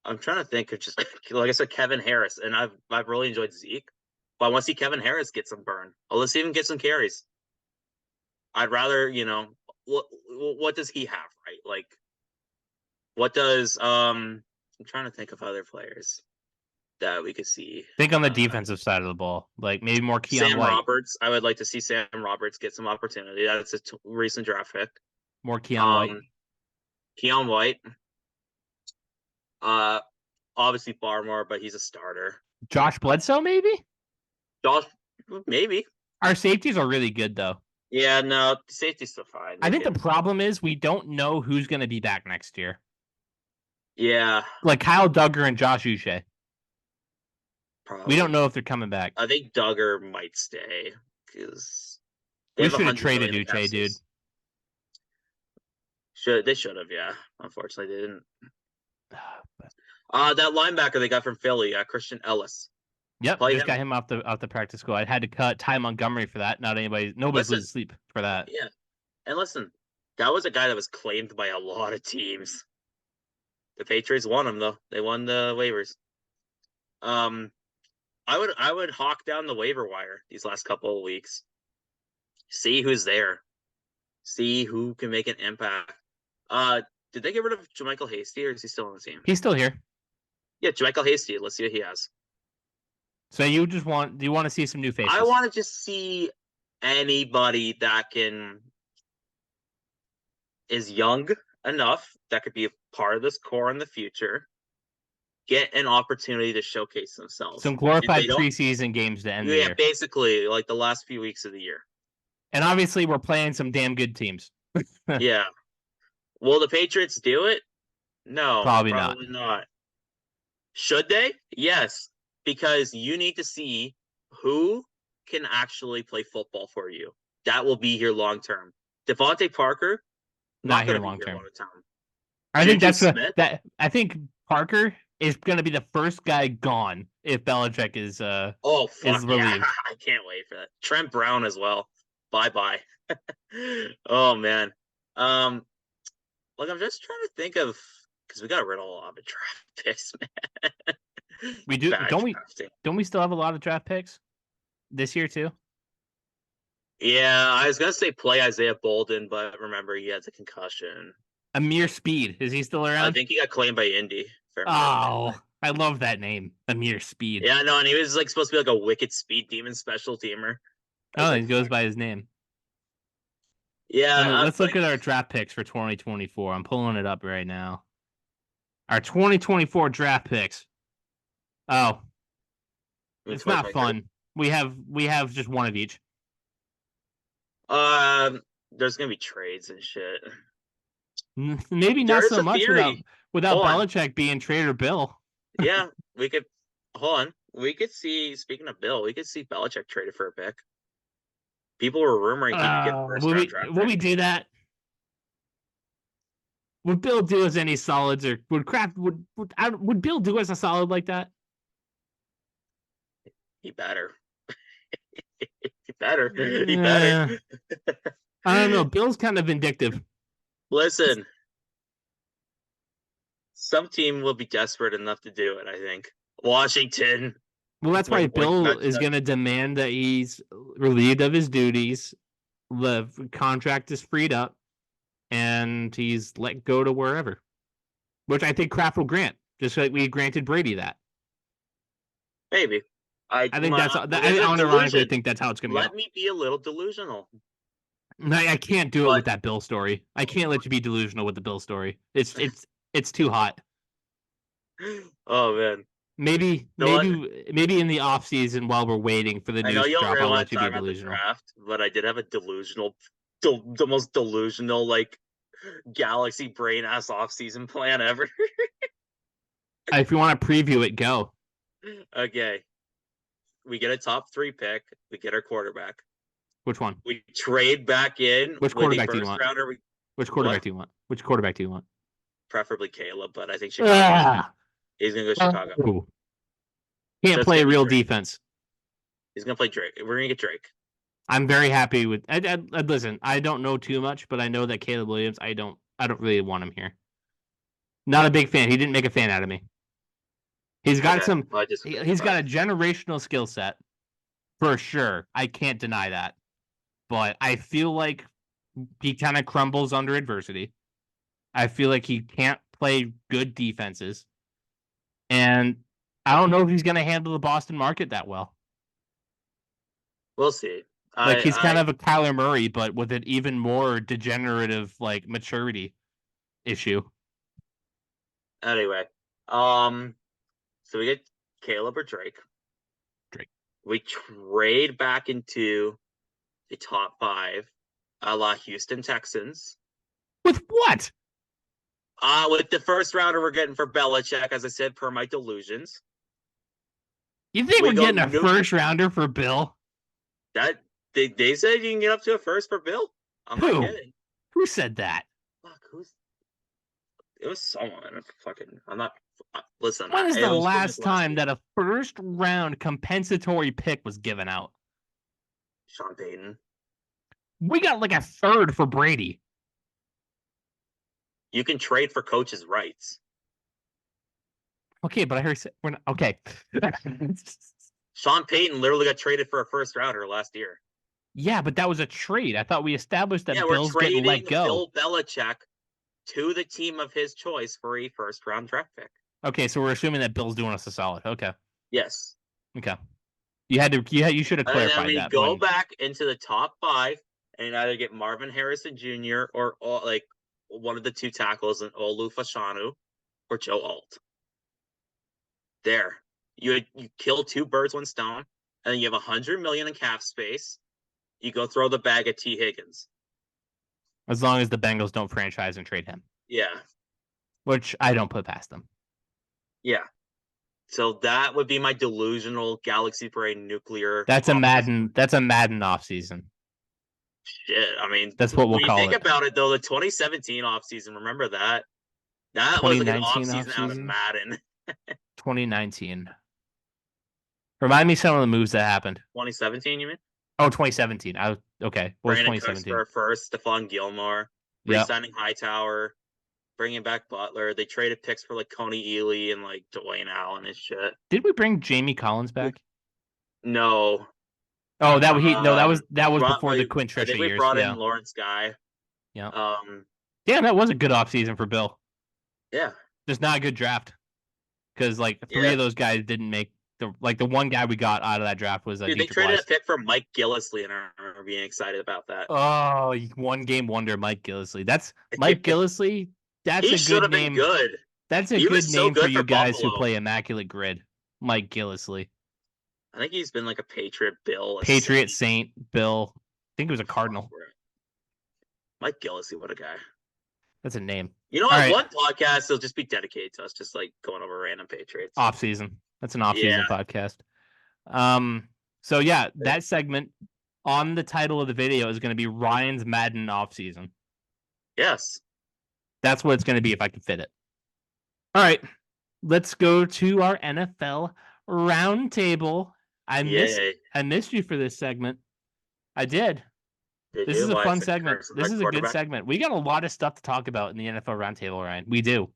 I'm trying to think of just like I said, Kevin Harris, and I've really enjoyed Zeke, but I want to see Kevin Harris get some burn. Let's see him get some carries. I'd rather, what does he have, right? What does I'm trying to think of other players that we could see. Think on the defensive side of the ball, maybe more Keon Sam White. Roberts. I would like to see Sam Roberts get some opportunity. That's a recent draft pick. More Keon White. Keon White. Obviously Barmore, but he's a starter. Josh Bledsoe, maybe? Josh, maybe. Our safeties are really good, though. Yeah, no, safety's still fine. I think the problem is we don't know who's going to be back next year. Yeah. Like Kyle Duggar and Josh Uche. Probably. We don't know if they're coming back. I think Duggar might stay because we should have traded Uche, dude. They should have, yeah. Unfortunately, they didn't. That linebacker they got from Philly, Christian Ellis. Yep, just got him off the practice squad. I had to cut Ty Montgomery for that. Nobody's losing sleep for that. Yeah, and listen, that was a guy that was claimed by a lot of teams. The Patriots won him though. They won the waivers. I would hawk down the waiver wire these last couple of weeks. See who's there. See who can make an impact. Did they get rid of JaMychal Hasty, or is he still on the team? He's still here. Yeah, JaMychal Hasty. Let's see what he has. So do you want to see some new faces? I want to just see anybody that is young enough that could be a part of this core in the future, get an opportunity to showcase themselves. Some glorified preseason games to end the year. Yeah, basically, like the last few weeks of the year. And obviously, we're playing some damn good teams. Yeah. Will the Patriots do it? No. Probably not. Should they? Yes. Because you need to see who can actually play football for you. That will be here long term. Devontae Parker, not here long term. I think I think Parker is going to be the first guy gone if Belichick is is relieved. Yeah. I can't wait for that. Trent Brown as well. Bye. Oh man. Look, I'm just trying to think of, because we got rid of a lot of draft picks, man. We do, don't we still have a lot of draft picks this year too? Yeah, I was gonna say play Isaiah Bolden, but remember he had the concussion. Amir Speed, is he still around? I think he got claimed by Indy. Oh, I love that name, Amir Speed. Yeah, no, and he was like supposed to be like a wicked speed demon special teamer. Oh, he goes by his name. Yeah, let's look at our draft picks for 2024. I'm pulling it up right now. Our 2024 draft picks. Oh, it's not fun. We have just one of each. There's gonna be trades and shit. Maybe not so much without Belichick being Trader Bill. Yeah, we could. Hold on. We could see. Speaking of Bill, we could see Belichick traded for a pick. People were rumoring he could get first round draft. Would we do that? Would Bill do us any solids, or would Bill do us a solid like that? He better. He better. I don't know. Bill's kind of vindictive. Listen, some team will be desperate enough to do it, I think. Washington. Well, that's why Bill is going to demand that he's relieved of his duties, the contract is freed up, and he's let go to wherever. Which I think Kraft will grant, just like we granted Brady that. Maybe. I think I unironically think that's how it's going to go. Let me be a little delusional. I can't do it with that Bill story. I can't let you be delusional with the Bill story. It's too hot. Oh man. Maybe in the off season while we're waiting for the news to drop, I'll let you be delusional. Draft, but I did have a delusional, the most delusional like galaxy brain ass off season plan ever. If you want to preview it, go. Okay. We get a top 3 pick. We get our quarterback. Which one? We trade back in. Which quarterback do you want? Which quarterback do you want? Which quarterback do you want? Preferably Kaleb, but I think Chicago. He's going to go Chicago. Can't play real defense. He's going to play Drake. We're going to get Drake. I'm very happy with. Listen, I don't know too much, but I know that Caleb Williams. I don't really want him here. Not a big fan. He didn't make a fan out of me. He's got he's got a generational skill set for sure. I can't deny that. But I feel like he kind of crumbles under adversity. I feel like he can't play good defenses. And I don't know if he's going to handle the Boston market that well. We'll see. He's kind of a Kyler Murray, but with an even more degenerative maturity issue. Anyway, so we get Kaleb or Drake. we trade back into the top 5, a la Houston Texans. With what? With the first rounder we're getting for Belichick, as I said, per my delusions. You think we're getting a first rounder for Bill? That they said you can get up to a first for Bill. I'm not kidding. Who said that? Fuck, it was someone. I'm not. Listen. When is the last time that a first round compensatory pick was given out? Sean Payton. We got like a third for Brady. You can trade for coaches' rights. Okay, but I heard we're not okay. Sean Payton literally got traded for a first rounder last year. Yeah, but that was a trade. I thought we established that Bill's we're getting let go. Bill Belichick to the team of his choice for a first round draft pick. Okay, so we're assuming that Bill's doing us a solid. Okay. Yes. Okay. You should have clarified and then that. Go back into the top 5 and either get Marvin Harrison Jr. or like one of the 2 tackles in Olu Fashanu or Joe Alt. There. You kill 2 birds, 1 stone, and then you have $100 million in cap space. You go throw the bag at T. Higgins. As long as the Bengals don't franchise and trade him. Yeah. Which I don't put past them. Yeah. So that would be my delusional galaxy brain nuclear. That's a Madden offseason. Shit. I mean, that's what we'll call it. Think about it though, the 2017 offseason, remember that? That was like an offseason out of Madden. 2019. Remind me some of the moves that happened. 2017, you mean? Oh, 2017. Okay. What was 2017? Cooks first, Stephon Gilmore, re-signing Hightower, bringing back Butler. They traded picks for like Coney Ealy and like Dwayne Allen and shit. Did we bring Jamie Collins back? No. Oh, that was before the Quinn Trisha years. We brought in Lawrence Guy. Yeah. Yeah, that was a good offseason for Bill. Yeah. Just not a good draft. Because like 3 of those guys didn't make the one guy we got out of that draft was they traded a pick for Mike Gillislee, and I remember being excited about that. Oh, 1 game wonder, Mike Gillislee. That's Mike Gillislee. That's a good name. Good. That's a good name for you guys who play Immaculate Grid. Mike Gillislee. I think he's been like a Patriot, Bill. Patriot, Saint, Bill. I think it was a Cardinal. Mike Gillislee, what a guy. That's a name. You know, on one podcast, they'll just be dedicated to us, just like going over random Patriots. Off season. That's an off-season podcast. So yeah, that segment on the title of the video is going to be Ryan's Madden off-season. Yes. That's what it's going to be if I can fit it. All right. Let's go to our NFL roundtable. I missed you for this segment. I did. This is a fun segment. This is a good segment. We got a lot of stuff to talk about in the NFL roundtable, Ryan. We do.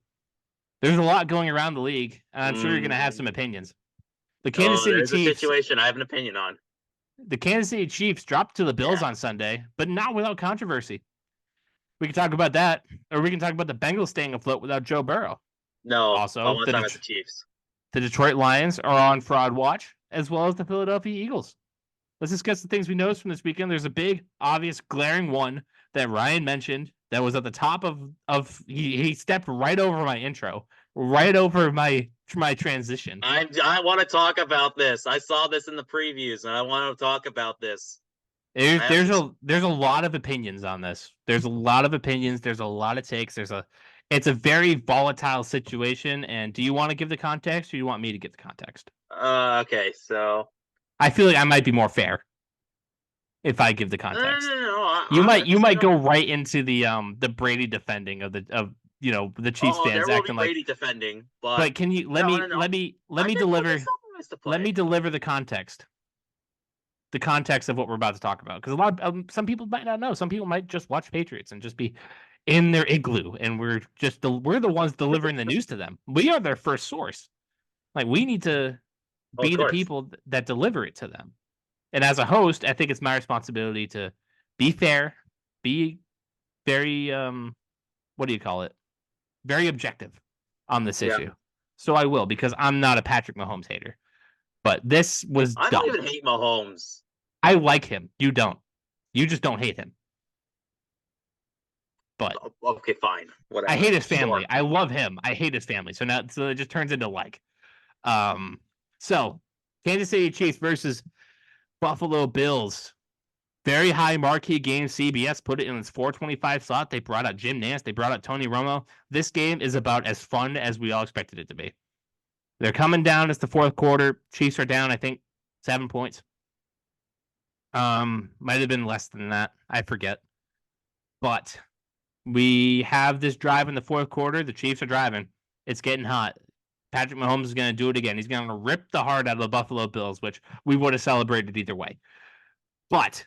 There's a lot going around the league, and I'm sure you're going to have some opinions. The Kansas City Chiefs. A situation I have an opinion on. The Kansas City Chiefs dropped to the Bills on Sunday, but not without controversy. We can talk about that, or we can talk about the Bengals staying afloat without Joe Burrow. No, also, I want to talk about the Chiefs. The Detroit Lions are on fraud watch, as well as the Philadelphia Eagles. Let's discuss the things we noticed from this weekend. There's a big, obvious, glaring one that Ryan mentioned that was at the top of he stepped right over my intro, right over my transition. I want to talk about this. I saw this in the previews, and I want to talk about this. There's a lot of opinions on this. There's a lot of opinions. There's a lot of takes. It's a very volatile situation. And do you want to give the context, or do you want me to give the context? Okay, so I feel like I might be more fair if I give the context. No, you might go right into the Brady defending of the Chiefs fans acting like Brady defending. But can you let me deliver the context. The context of what we're about to talk about, because some people might not know. Some people might just watch Patriots and just be in their igloo, and we're the ones delivering the news to them. We are their first source. Like, we need to be the people that deliver it to them. And as a host, I think it's my responsibility to be fair, be very what do you call it? Very objective on this issue. So I will, because I'm not a Patrick Mahomes hater. But this was dumb. I don't even hate Mahomes. I like him. You don't. You just don't hate him. But okay, fine. Whatever. I hate his family. Sure. I love him. I hate his family. So it just turns into like. So Kansas City Chiefs versus Buffalo Bills. Very high marquee game. CBS put it in its 425 slot. They brought out Jim Nance. They brought out Tony Romo. This game is about as fun as we all expected it to be. They're coming down. It's the fourth quarter. Chiefs are down, I think, 7 points. Might have been less than that. I forget. But we have this drive in the fourth quarter. The Chiefs are driving. It's getting hot. Patrick Mahomes is going to do it again. He's going to rip the heart out of the Buffalo Bills, which we would have celebrated either way. But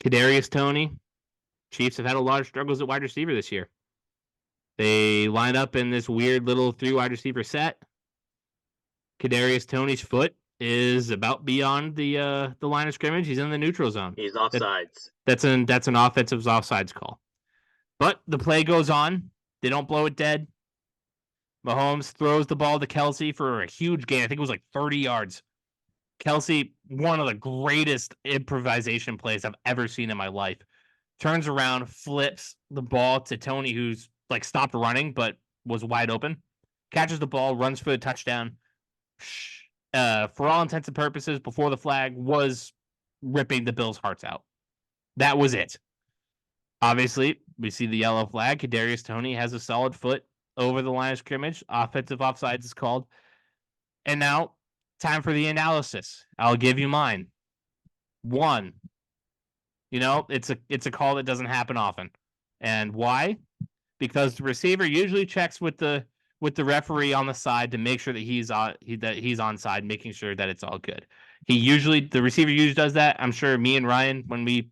Kadarius Toney, Chiefs have had a lot of struggles at wide receiver this year. They line up in this weird little 3 wide receiver set. Kadarius Toney's foot is about beyond the line of scrimmage. He's in the neutral zone. He's offsides. That's an offensive offsides call. But the play goes on. They don't blow it dead. Mahomes throws the ball to Kelsey for a huge gain. I think it was like 30 yards. Kelsey, one of the greatest improvisation plays I've ever seen in my life. Turns around, flips the ball to Toney, who's like stopped running but was wide open. Catches the ball, runs for the touchdown. For all intents and purposes, before the flag, was ripping the Bills' hearts out. That was it. Obviously, we see the yellow flag. Kadarius Toney has a solid foot over the line of scrimmage. Offensive offsides is called. And now, time for the analysis. I'll give you mine. 1, it's a call that doesn't happen often. And why? Because the receiver usually checks with the referee on the side to make sure that he's onside, making sure that it's all good. The receiver usually does that. I'm sure me and Ryan, when we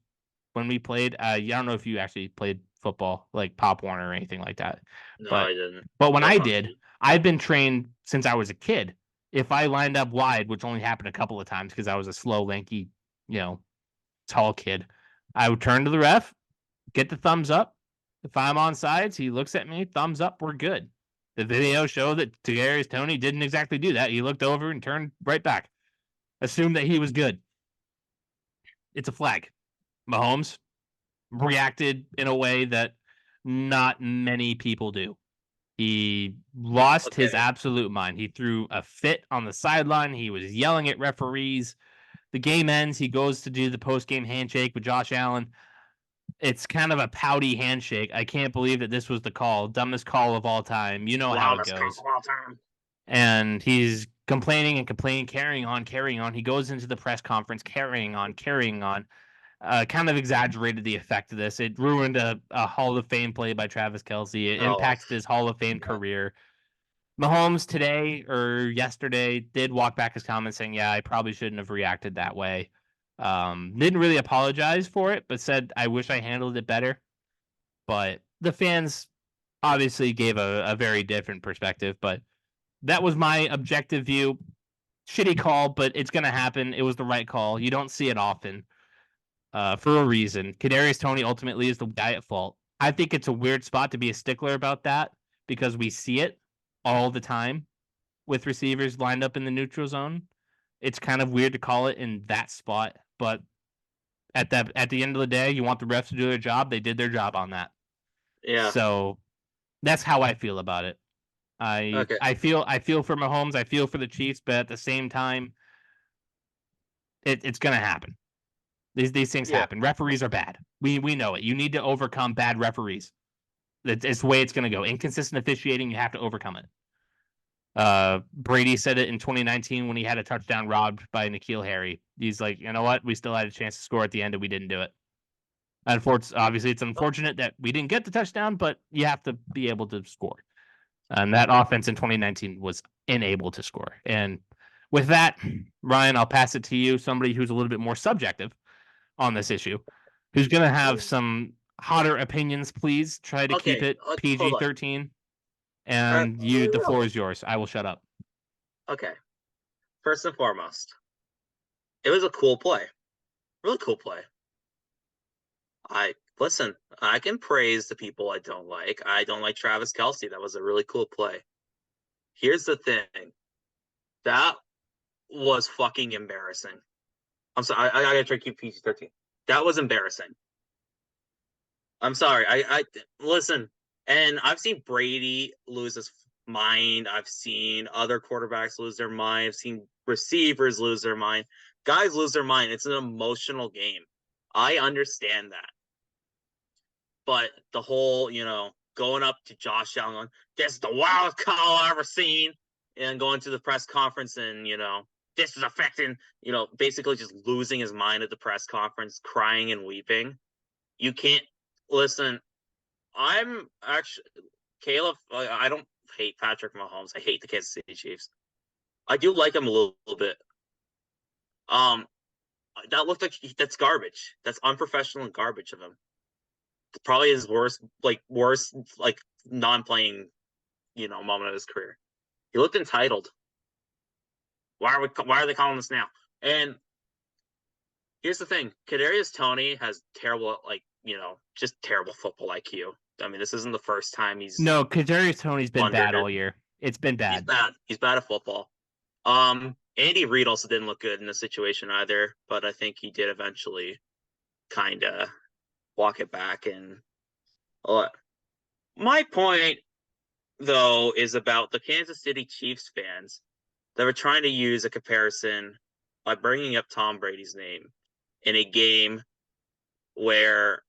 played, I don't know if you actually played football like Pop Warner or anything like that. No, I didn't. But when I did, I've been trained since I was a kid. If I lined up wide, which only happened a couple of times because I was a slow, lanky, tall kid, I would turn to the ref, get the thumbs up. If I'm on sides, he looks at me, thumbs up, we're good. The video showed that Kadarius Toney didn't exactly do that. He looked over and turned right back. Assumed that he was good. It's a flag. Mahomes reacted in a way that not many people do. He lost his absolute mind. He threw a fit on the sideline. He was yelling at referees. The game ends. He goes to do the post-game handshake with Josh Allen. It's kind of a pouty handshake. I can't believe that this was the call. Dumbest call of all time. You know how it goes. And he's complaining and complaining, carrying on. He goes into the press conference, carrying on. Kind of exaggerated the effect of this. It ruined a Hall of Fame play by Travis Kelce. It impacted his Hall of Fame career. Mahomes today or yesterday did walk back his comments saying, yeah, I probably shouldn't have reacted that way. Didn't really apologize for it, but said, I wish I handled it better. But the fans obviously gave a very different perspective. But that was my objective view. Shitty call, but it's going to happen. It was the right call. You don't see it often. For a reason. Kadarius Toney ultimately is the guy at fault. I think it's a weird spot to be a stickler about that because we see it all the time with receivers lined up in the neutral zone. It's kind of weird to call it in that spot, but at the end of the day, you want the refs to do their job. They did their job on that. Yeah. So that's how I feel about it. I feel for Mahomes. I feel for the Chiefs, but at the same time, it's going to happen. These things happen. Referees are bad. We know it. You need to overcome bad referees. It's the way it's going to go. Inconsistent officiating, you have to overcome it. Brady said it in 2019 when he had a touchdown robbed by N'Keal Harry. He's like, you know what? We still had a chance to score at the end, and we didn't do it. Obviously, it's unfortunate that we didn't get the touchdown, but you have to be able to score. And that offense in 2019 was unable to score. And with that, Ryan, I'll pass it to you, somebody who's a little bit more subjective on this issue, who's going to have some hotter opinions. Please try to keep it PG-13. And the floor is yours. I will shut up. Okay. First and foremost, it was a cool play. Really cool play. I can praise the people I don't like. I don't like Travis Kelce. That was a really cool play. Here's the thing. That was fucking embarrassing. I'm sorry. I gotta try to keep PG-13. That was embarrassing. I'm sorry. I listen, and I've seen Brady lose his mind. I've seen other quarterbacks lose their mind. I've seen receivers lose their mind. Guys lose their mind. It's an emotional game. I understand that. But the whole, going up to Josh Allen, this is the wildest call I've ever seen, and going to the press conference and, this is affecting, basically just losing his mind at the press conference, crying and weeping. You can't listen. I'm actually Caleb. I don't hate Patrick Mahomes. I hate the Kansas City Chiefs. I do like him a little bit. That looked like that's garbage. That's unprofessional and garbage of him. Probably his worst non-playing, moment of his career. He looked entitled. Why are they calling this now? And here's the thing: Kadarius Toney has terrible, just terrible football IQ. I mean, this isn't the first time he's Kadarius Toney's been bad all year. It's been bad. He's bad. He's bad at football. Andy Reid also didn't look good in this situation either, but I think he did eventually kind of walk it back. And my point, though, is about the Kansas City Chiefs fans that were trying to use a comparison by bringing up Tom Brady's name in a game where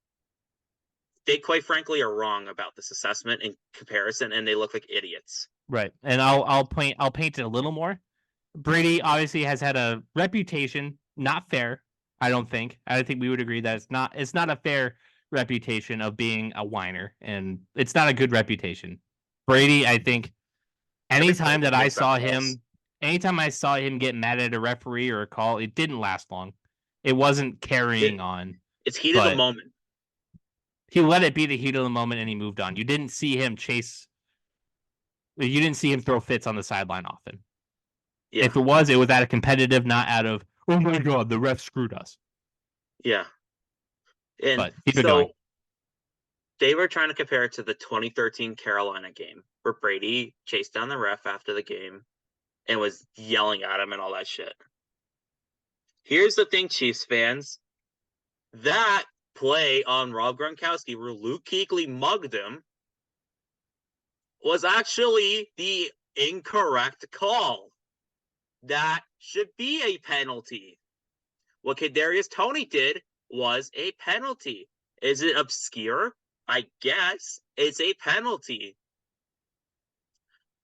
they quite frankly are wrong about this assessment and comparison, and they look like idiots. Right. And I'll paint it a little more. Brady obviously has had a reputation, not fair. I don't think we would agree that it's not a fair reputation of being a whiner, and it's not a good reputation. Brady, I think, anytime I saw him get mad at a referee or a call, it didn't last long. It wasn't carrying on. It's heat of the moment. He let it be the heat of the moment, and he moved on. You didn't see him throw fits on the sideline often. Yeah. If it was out of competitive, not out of, oh my God, the ref screwed us. Yeah. And but keep it going. They were trying to compare it to the 2013 Carolina game where Brady chased down the ref after the game and was yelling at him and all that shit. Here's the thing, Chiefs fans. That play on Rob Gronkowski where Luke Kuechly mugged him was actually the incorrect call. That should be a penalty. What Kadarius Toney did was a penalty. Is it obscure? I guess it's a penalty.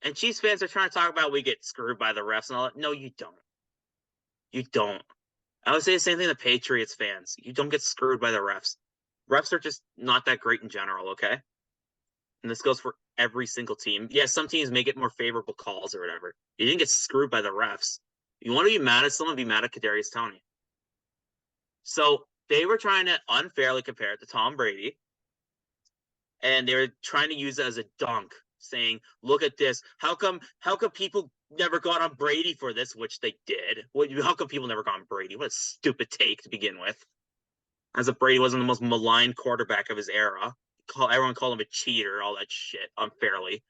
And Chiefs fans are trying to talk about we get screwed by the refs and all that. No, you don't. You don't. I would say the same thing to Patriots fans. You don't get screwed by the refs. Refs are just not that great in general, okay? And this goes for every single team. Yes, some teams may get more favorable calls or whatever. You didn't get screwed by the refs. You want to be mad at someone, be mad at Kadarius Toney. So they were trying to unfairly compare it to Tom Brady. And they were trying to use it as a dunk, saying, look at this. How come people never got on Brady for this, which they did? How come people never got on Brady? What a stupid take to begin with. As if Brady wasn't the most maligned quarterback of his era. Everyone called him a cheater, all that shit, unfairly.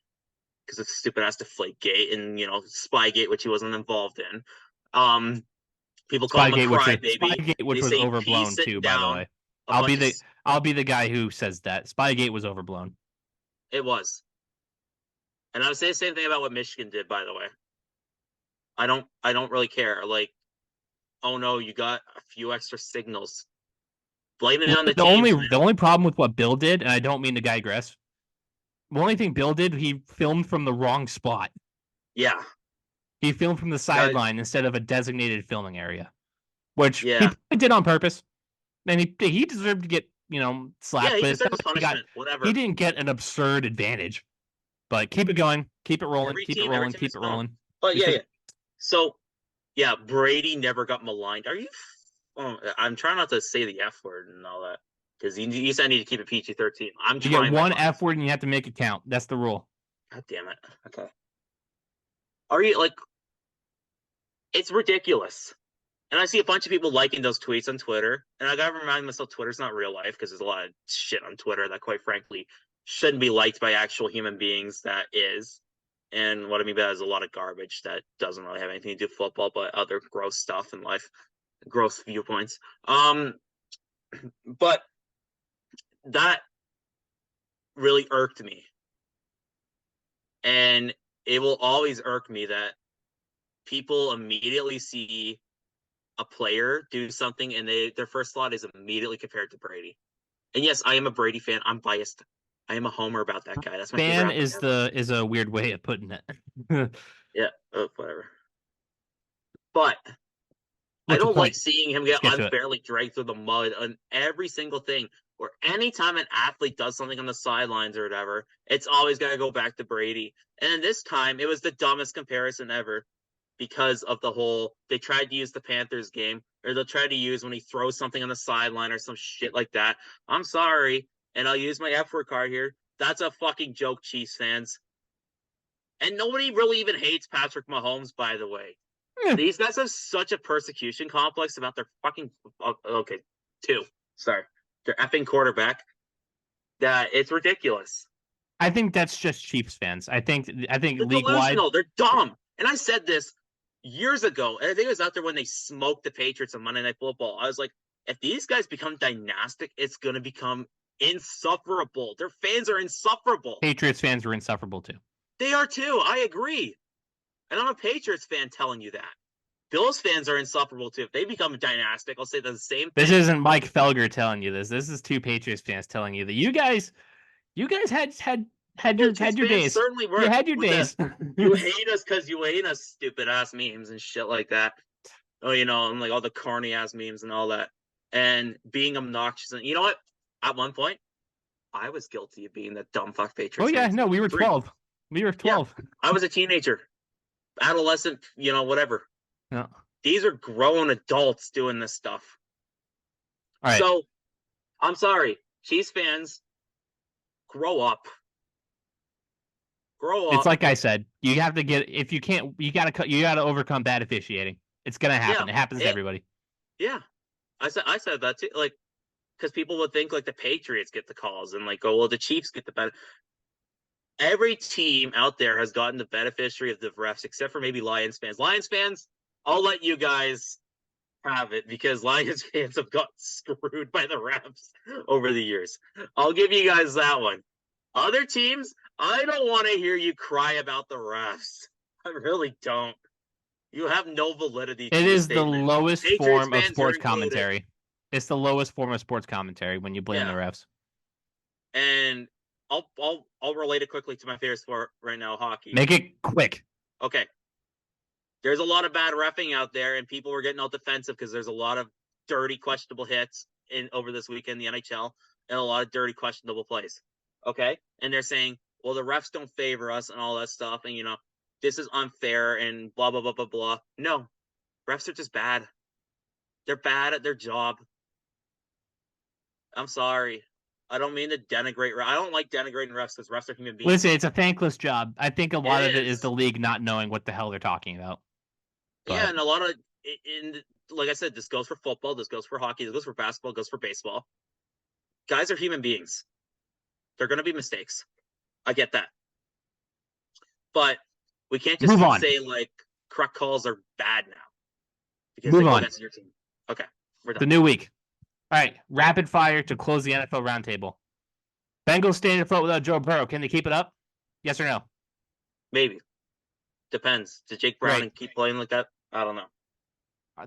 Because of stupid ass Deflategate and, Spygate, which he wasn't involved in. People call him a crybaby. Spygate, which was overblown too, by the way. I'll be the guy who says that. Spygate was overblown. It was. And I would say the same thing about what Michigan did, by the way. I don't really care. Like, oh no, you got a few extra signals. Blame it on the team. The only problem with what Bill did, and I don't mean to digress. The only thing Bill did, he filmed from the wrong spot. Yeah. He filmed from the sideline instead of a designated filming area, which he did on purpose. And he deserved to get, slapped. Yeah, he deserved punishment, whatever. He didn't get an absurd advantage. But keep it going. Keep it rolling. Keep it rolling. But yeah. So, yeah, Brady never got maligned. Are you... Oh, I'm trying not to say the F word and all that. Because you said I need to keep it PG-13. You get one F word and you have to make it count. That's the rule. God damn it. Okay. Are you, it's ridiculous. And I see a bunch of people liking those tweets on Twitter. And I gotta remind myself Twitter's not real life because there's a lot of shit on Twitter that, quite frankly, shouldn't be liked by actual human beings. That is. And what I mean by that is a lot of garbage that doesn't really have anything to do with football, but other gross stuff in life. Gross viewpoints. But that really irked me. And it will always irk me that people immediately see a player do something and their first thought is immediately compared to Brady. And yes, I am a Brady fan. I'm biased. I am a homer about that guy. That's my fan favorite. is a weird way of putting it. Yeah, whatever. But I What's your don't like point? seeing him Let's get get to it. unfairly dragged through the mud on every single thing. Or anytime an athlete does something on the sidelines or whatever, it's always got to go back to Brady. And this time, it was the dumbest comparison ever because of the whole, they tried to use the Panthers game, or they'll try to use when he throws something on the sideline or some shit like that. I'm sorry, and I'll use my F word card here. That's a fucking joke, Chiefs fans. And nobody really even hates Patrick Mahomes, by the way. These guys have such a persecution complex about their fucking their effing quarterback that it's ridiculous. I think that's just Chiefs fans. I think They're league wide, delusional. They're dumb. And I said this years ago, and I think it was out there when they smoked the Patriots on Monday Night Football. I was like, if these guys become dynastic, it's going to become insufferable. Their fans are insufferable. Patriots fans were insufferable too. They are too. I agree. And I'm a Patriots fan telling you that. Bills fans are insufferable too. If they become dynastic, I'll say the same thing. This isn't Mike Felger telling you this. This is two Patriots fans telling you that you guys had your days. Certainly were. You had your days. You hate us because you hate us, stupid ass memes and shit like that. Oh, and like all the corny ass memes and all that, and being obnoxious. And you know what? At one point, I was guilty of being that dumb fuck Patriots. Oh yeah, no, we were 12. We were 12. Yeah, I was a teenager, adolescent, whatever. Yeah. These are grown adults doing this stuff. All right. So, I'm sorry, Chiefs fans, grow up. Grow up. It's like I said, you have to if you can't, you gotta overcome bad officiating. It's gonna happen. Yeah, it happens to everybody. Yeah, I said that too. Like, because people would think like the Patriots get the calls and like, oh well, the Chiefs get the better. Every team out there has gotten the beneficiary of the refs, except for maybe Lions fans. Lions fans, I'll let you guys have it because Lions fans have got screwed by the refs over the years. I'll give you guys that one. Other teams, I don't want to hear you cry about the refs. I really don't. You have no validity. It is the lowest form of sports commentary. It's the lowest form of sports commentary when you blame the refs. And I'll relate it quickly to my favorite sport right now, hockey. Make it quick. Okay. There's a lot of bad reffing out there, and people were getting all defensive because there's a lot of dirty, questionable hits over this weekend in the NHL, and a lot of dirty, questionable plays. Okay? And they're saying, well, the refs don't favor us and all that stuff, and, this is unfair and blah, blah, blah, blah, blah. No. Refs are just bad. They're bad at their job. I'm sorry. I don't mean to denigrate. I don't like denigrating refs because refs are human beings. Listen, it's a thankless job. I think a lot of it is the league not knowing what the hell they're talking about. But... Yeah, and a lot of, like I said, this goes for football, this goes for hockey, this goes for basketball, it goes for baseball. Guys are human beings. They're going to be mistakes. I get that. But we can't just say, like, correct calls are bad now. Because Move on. Your team. Okay, we're done. The new week. All right, rapid fire to close the NFL roundtable. Bengals staying afloat without Joe Burrow. Can they keep it up? Yes or no? Maybe. Depends. Did Jake Browning keep playing like that? I don't know.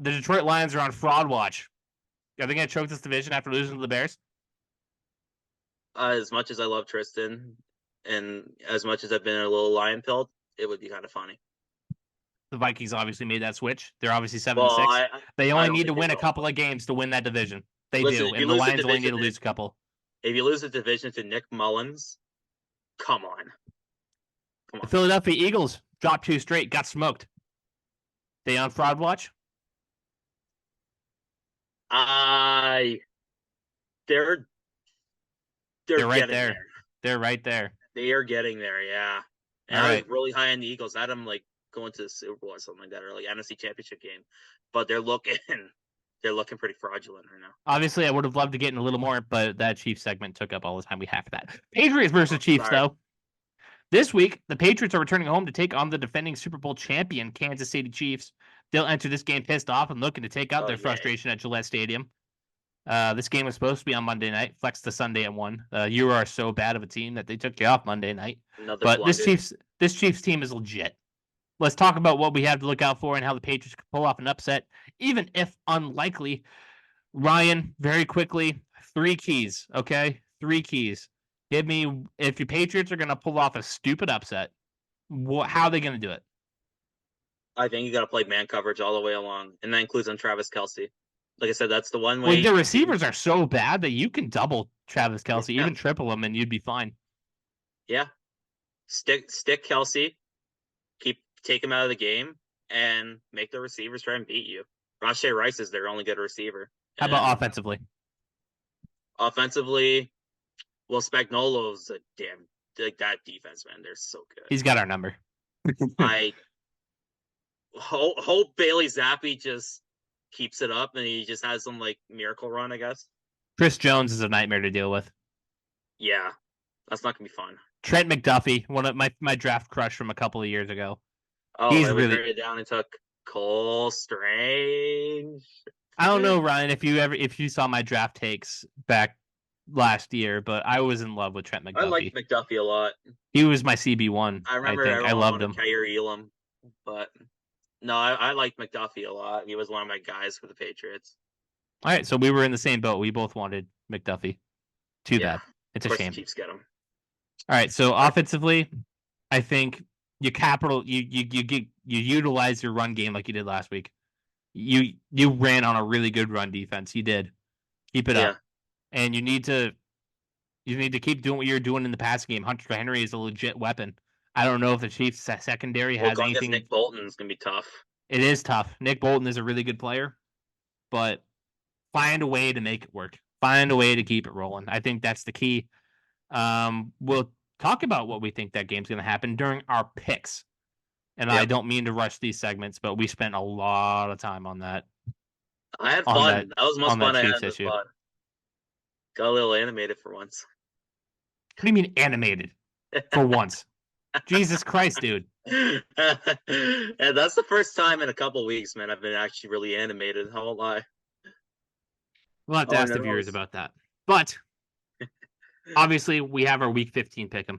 The Detroit Lions are on fraud watch. Are they going to choke this division after losing to the Bears? As much as I love Tristan, and as much as I've been a little lion pilled, it would be kind of funny. The Vikings obviously made that switch. They're obviously 7-6. They only need to win a couple of games to win that division. They do, and the Lions only need to lose a couple. If you lose the division to Nick Mullins, come on. The Philadelphia Eagles dropped 2 straight, got smoked. They on fraud watch? They're right there. They're right there. They are getting there, yeah. And I was really high on the Eagles. I had them like going to the Super Bowl or something like that, or like NFC Championship game. But they're looking pretty fraudulent right now. Obviously, I would have loved to get in a little more, but that Chiefs segment took up all the time we have for that. Patriots versus Chiefs, though. This week, the Patriots are returning home to take on the defending Super Bowl champion Kansas City Chiefs. They'll enter this game pissed off and looking to take out their frustration at Gillette Stadium. This game was supposed to be on Monday night, flexed to Sunday at 1. You are so bad of a team that they took you off Monday night. This Chiefs team is legit. let's talk about what we have to look out for and how the Patriots can pull off an upset, even if unlikely. Ryan, very quickly, 3 keys, okay? 3 keys. Give me, if your Patriots are going to pull off a stupid upset, how are they going to do it? I think you got to play man coverage all the way along, and that includes on Travis Kelce. Like I said, that's the one way. Well, the receivers are so bad that you can double Travis Kelce, even triple him, and you'd be fine. Yeah. Stick Kelce, take him out of the game, and make the receivers try and beat you. Rashee Rice is their only good receiver. How about offensively? Offensively, well, Spagnuolo's a damn that defense, man. They're so good. He's got our number. I hope Bailey Zappi just keeps it up and he just has some like miracle run, I guess. Chris Jones is a nightmare to deal with. Yeah, that's not gonna be fun. Trent McDuffie, one of my draft crush from a couple of years ago. Oh, he's really traded down and took Cole Strange. I don't know, Ryan, if you saw my draft takes back last year, but I was in love with Trent McDuffie. I liked McDuffie a lot. He was my CB1. I remember I loved him. Kyer Elam, but no, I liked McDuffie a lot. He was one of my guys for the Patriots. All right, so we were in the same boat. We both wanted McDuffie. Too bad. It's a shame. Chiefs get him. All right, so offensively, I think you utilize your run game like you did last week. You ran on a really good run defense. You did. Keep it up. And you need to keep doing what you're doing in the passing game. Hunter Henry is a legit weapon. I don't know if the Chiefs secondary has anything. Nick Bolton is going to be tough. It is tough. Nick Bolton is a really good player, but find a way to make it work. Find a way to keep it rolling. I think that's the key. We'll talk about what we think that game's going to happen during our picks. And I don't mean to rush these segments, but we spent a lot of time on that. I had fun. That was the most fun I had this pod. Got a little animated for once. What do you mean animated for once? Jesus Christ, dude. And that's the first time in a couple weeks, man, I've been actually really animated. I won't lie. We'll have to ask the viewers about that. But obviously, we have our Week 15 pick'em.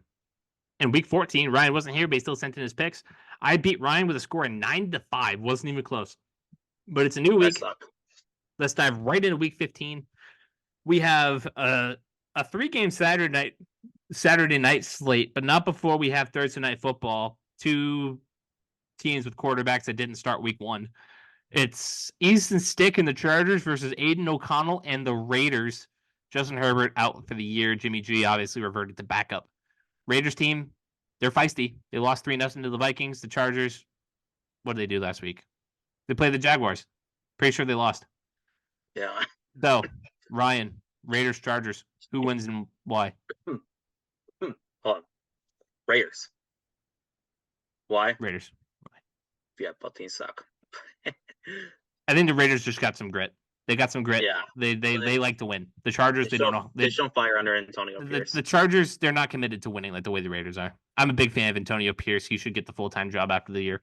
In Week 14, Ryan wasn't here, but he still sent in his picks. I beat Ryan with a score of 9-5. Wasn't even close. But it's a new week. Let's dive right into Week 15. We have a 3-game Saturday night slate, but not before we have Thursday night football. 2 teams with quarterbacks that didn't start Week 1. It's Easton Stick and the Chargers versus Aiden O'Connell and the Raiders. Justin Herbert out for the year. Jimmy G obviously reverted to backup. Raiders team, they're feisty. They lost 3-0 to the Vikings. The Chargers, what did they do last week? They played the Jaguars. Pretty sure they lost. Yeah. So, Ryan, Raiders, Chargers, who wins and why? Hold on. Raiders. Why? Raiders. Yeah, both teams suck. I think the Raiders just got some grit. They got some grit. Yeah. They like to win. The Chargers, they don't know. They don't fire under Antonio Pierce. The Chargers, they're not committed to winning like the way the Raiders are. I'm a big fan of Antonio Pierce. He should get the full-time job after the year.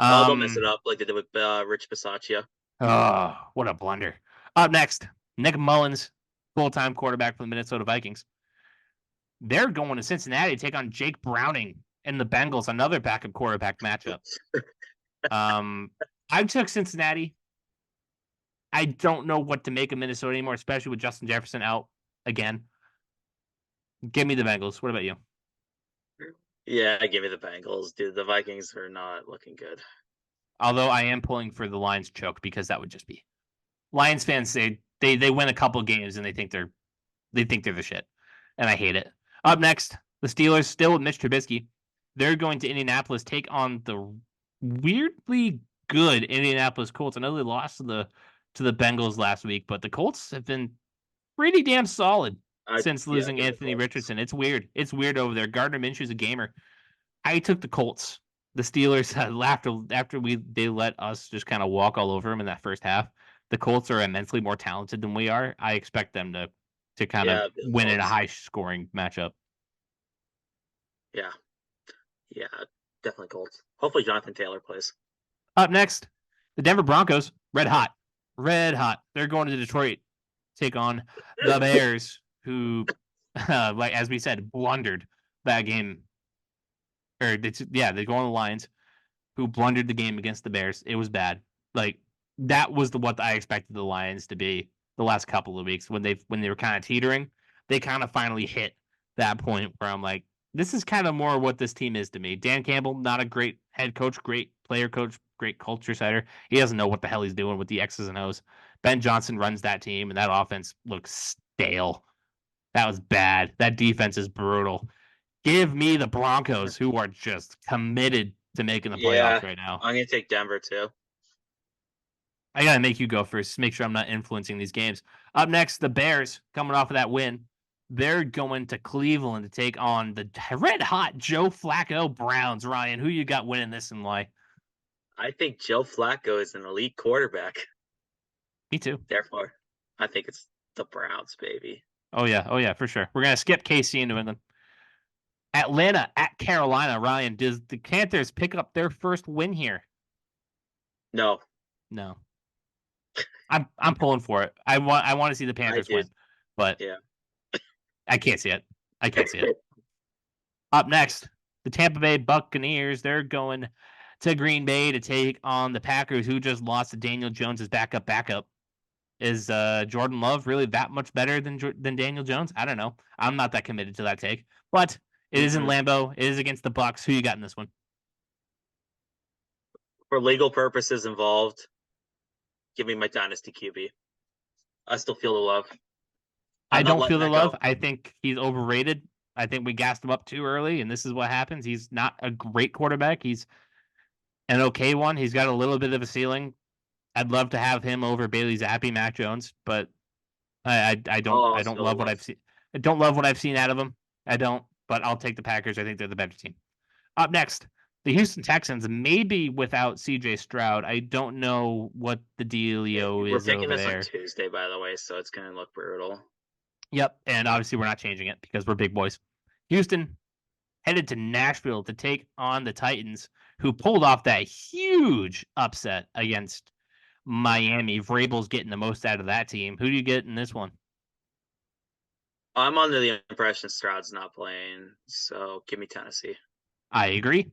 Don't mess it up like they did with Rich Bisaccia. Oh, what a blunder. Up next, Nick Mullins, full-time quarterback for the Minnesota Vikings. They're going to Cincinnati to take on Jake Browning and the Bengals, another backup quarterback matchup. I took Cincinnati. I don't know what to make of Minnesota anymore, especially with Justin Jefferson out again. Give me the Bengals. What about you? Yeah, give me the Bengals, dude. The Vikings are not looking good. Although I am pulling for the Lions choke because that would just be Lions fans say they win a couple games and they think they're the shit, and I hate it. Up next, the Steelers still with Mitch Trubisky. They're going to Indianapolis, take on the weirdly good Indianapolis Colts. I know they lost to the Bengals last week, but the Colts have been pretty damn solid since losing Anthony Richardson. It's weird. It's weird over there. Gardner Minshew's a gamer. I took the Colts. The Steelers after they let us just kind of walk all over them in that first half. The Colts are immensely more talented than we are. I expect them to kind of win in a high scoring matchup. Yeah. Yeah, definitely Colts. Hopefully Jonathan Taylor plays. Up next, the Denver Broncos, red hot. Red hot. They're going to Detroit, take on the Bears, who, like as we said, blundered that game. They go on the Lions. who blundered the game against the Bears. It was bad. Like that was what I expected the Lions to be the last couple of weeks when they were kind of teetering. They kind of finally hit that point where I'm like, this is kind of more what this team is to me. Dan Campbell, not a great head coach, great player coach, great culture setter. He doesn't know what the hell he's doing with the X's and O's. Ben Johnson runs that team, and that offense looks stale. That was bad. That defense is brutal. Give me the Broncos, who are just committed to making the playoffs right now. I'm going to take Denver, too. I got to make you go first. Make sure I'm not influencing these games. Up next, the Bears, coming off of that win. They're going to Cleveland to take on the red-hot Joe Flacco Browns. Ryan, who you got winning this and why? I think Joe Flacco is an elite quarterback. Me too. Therefore, I think it's the Browns, baby. Oh, yeah, for sure. We're going to skip KC and New England. Atlanta at Carolina. Ryan, does the Panthers pick up their first win here? No. I'm pulling for it. I want to see the Panthers win, but yeah. I can't see it. Up next, the Tampa Bay Buccaneers. They're going to Green Bay to take on the Packers, who just lost to Daniel Jones' backup. Is Jordan Love really that much better than Daniel Jones? I don't know. I'm not that committed to that take, but it is in Lambeau. It is against the Bucs. Who you got in this one? For legal purposes involved, give me my dynasty QB. I still feel the love. I don't feel the love. I think he's overrated. I think we gassed him up too early, and this is what happens. He's not a great quarterback. He's an okay one. He's got a little bit of a ceiling. I'd love to have him over Bailey Zappi, Mac Jones, but I don't love what I've seen. I don't love what I've seen out of him. I don't, but I'll take the Packers. I think they're the better team. Up next, the Houston Texans, maybe without CJ Stroud. I don't know what the dealio is over there. We're picking this on Tuesday, by the way, so it's going to look brutal. Yep, and obviously we're not changing it because we're big boys. Houston headed to Nashville to take on the Titans, who pulled off that huge upset against Miami. Vrabel's getting the most out of that team. Who do you get in this one? I'm under the impression Stroud's not playing, so give me Tennessee. I agree.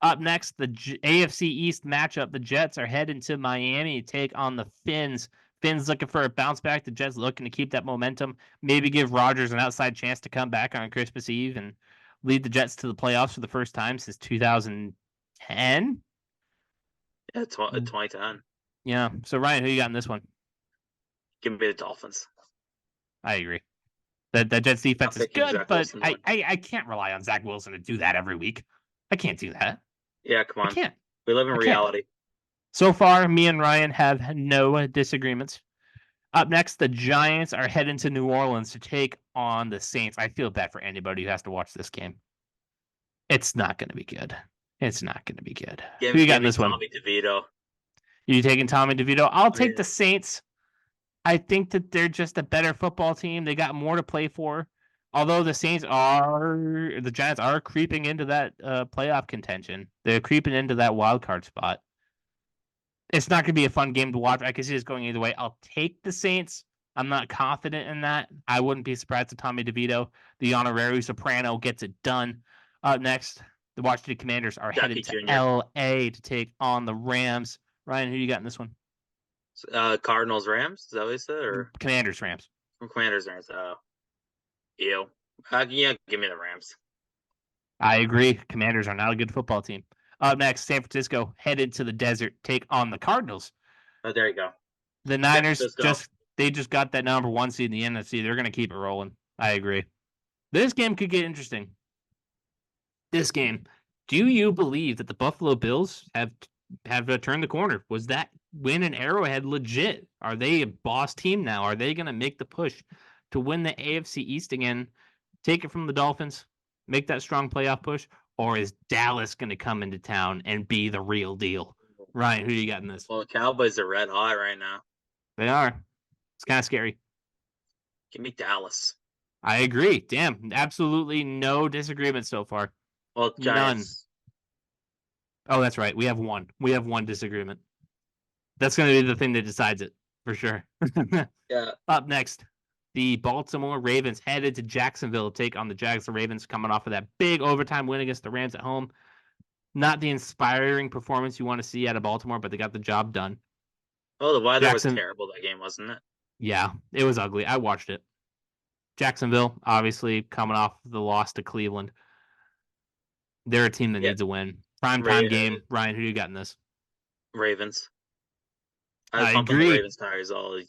Up next, the AFC East matchup. The Jets are heading to Miami to take on the Finns. Finns looking for a bounce back. The Jets looking to keep that momentum. Maybe give Rodgers an outside chance to come back on Christmas Eve and lead the Jets to the playoffs for the first time since 2010. Yeah, 2010. Yeah. So, Ryan, who you got in this one? Give me the Dolphins. I agree. The Jets defense is good, but I can't rely on Zach Wilson to do that every week. I can't do that. Yeah, come on. I can't. We live in reality. So far, me and Ryan have no disagreements. Up next, the Giants are heading to New Orleans to take on the Saints. I feel bad for anybody who has to watch this game. It's not going to be good. Who you got in this one? Tommy DeVito. You taking Tommy DeVito? I'll take the Saints. I think that they're just a better football team. They got more to play for. Although the Giants are creeping into that playoff contention. They're creeping into that wild card spot. It's not going to be a fun game to watch. I can see this going either way. I'll take the Saints. I'm not confident in that. I wouldn't be surprised if Tommy DeVito, the honorary soprano, gets it done. Up next, the Washington Commanders are headed to L.A. to take on the Rams. Ryan, who you got in this one? Cardinals, Rams? Is that what you said? Or Commanders, Rams. Commanders, Rams. Ew. Yeah, give me the Rams. I agree. Commanders are not a good football team. Up next, San Francisco headed to the desert, take on the Cardinals. Oh, there you go. The Niners just got that number one seed in the NFC. They're going to keep it rolling. I agree. This game could get interesting. This game, do you believe that the Buffalo Bills have turned the corner? Was that win in Arrowhead legit? Are they a boss team now? Are they going to make the push to win the AFC East again, take it from the Dolphins, make that strong playoff push? Or is Dallas going to come into town and be the real deal? Ryan, who do you got in this? Well, the Cowboys are red hot right now. They are. It's kind of scary. Give me Dallas. I agree. Damn, absolutely no disagreement so far. Well, Giants. None. Oh, that's right. We have one. We have one disagreement. That's going to be the thing that decides it, for sure. Yeah. Up next, the Baltimore Ravens headed to Jacksonville to take on the Jags. The Ravens coming off of that big overtime win against the Rams at home. Not the inspiring performance you want to see out of Baltimore, but they got the job done. Oh, the weather was terrible that game, wasn't it? Yeah, it was ugly. I watched it. Jacksonville, obviously, coming off the loss to Cleveland. They're a team that needs a win. Primetime game. Ryan, who do you got in this? Ravens. I pumped agree. on the Ravens tires all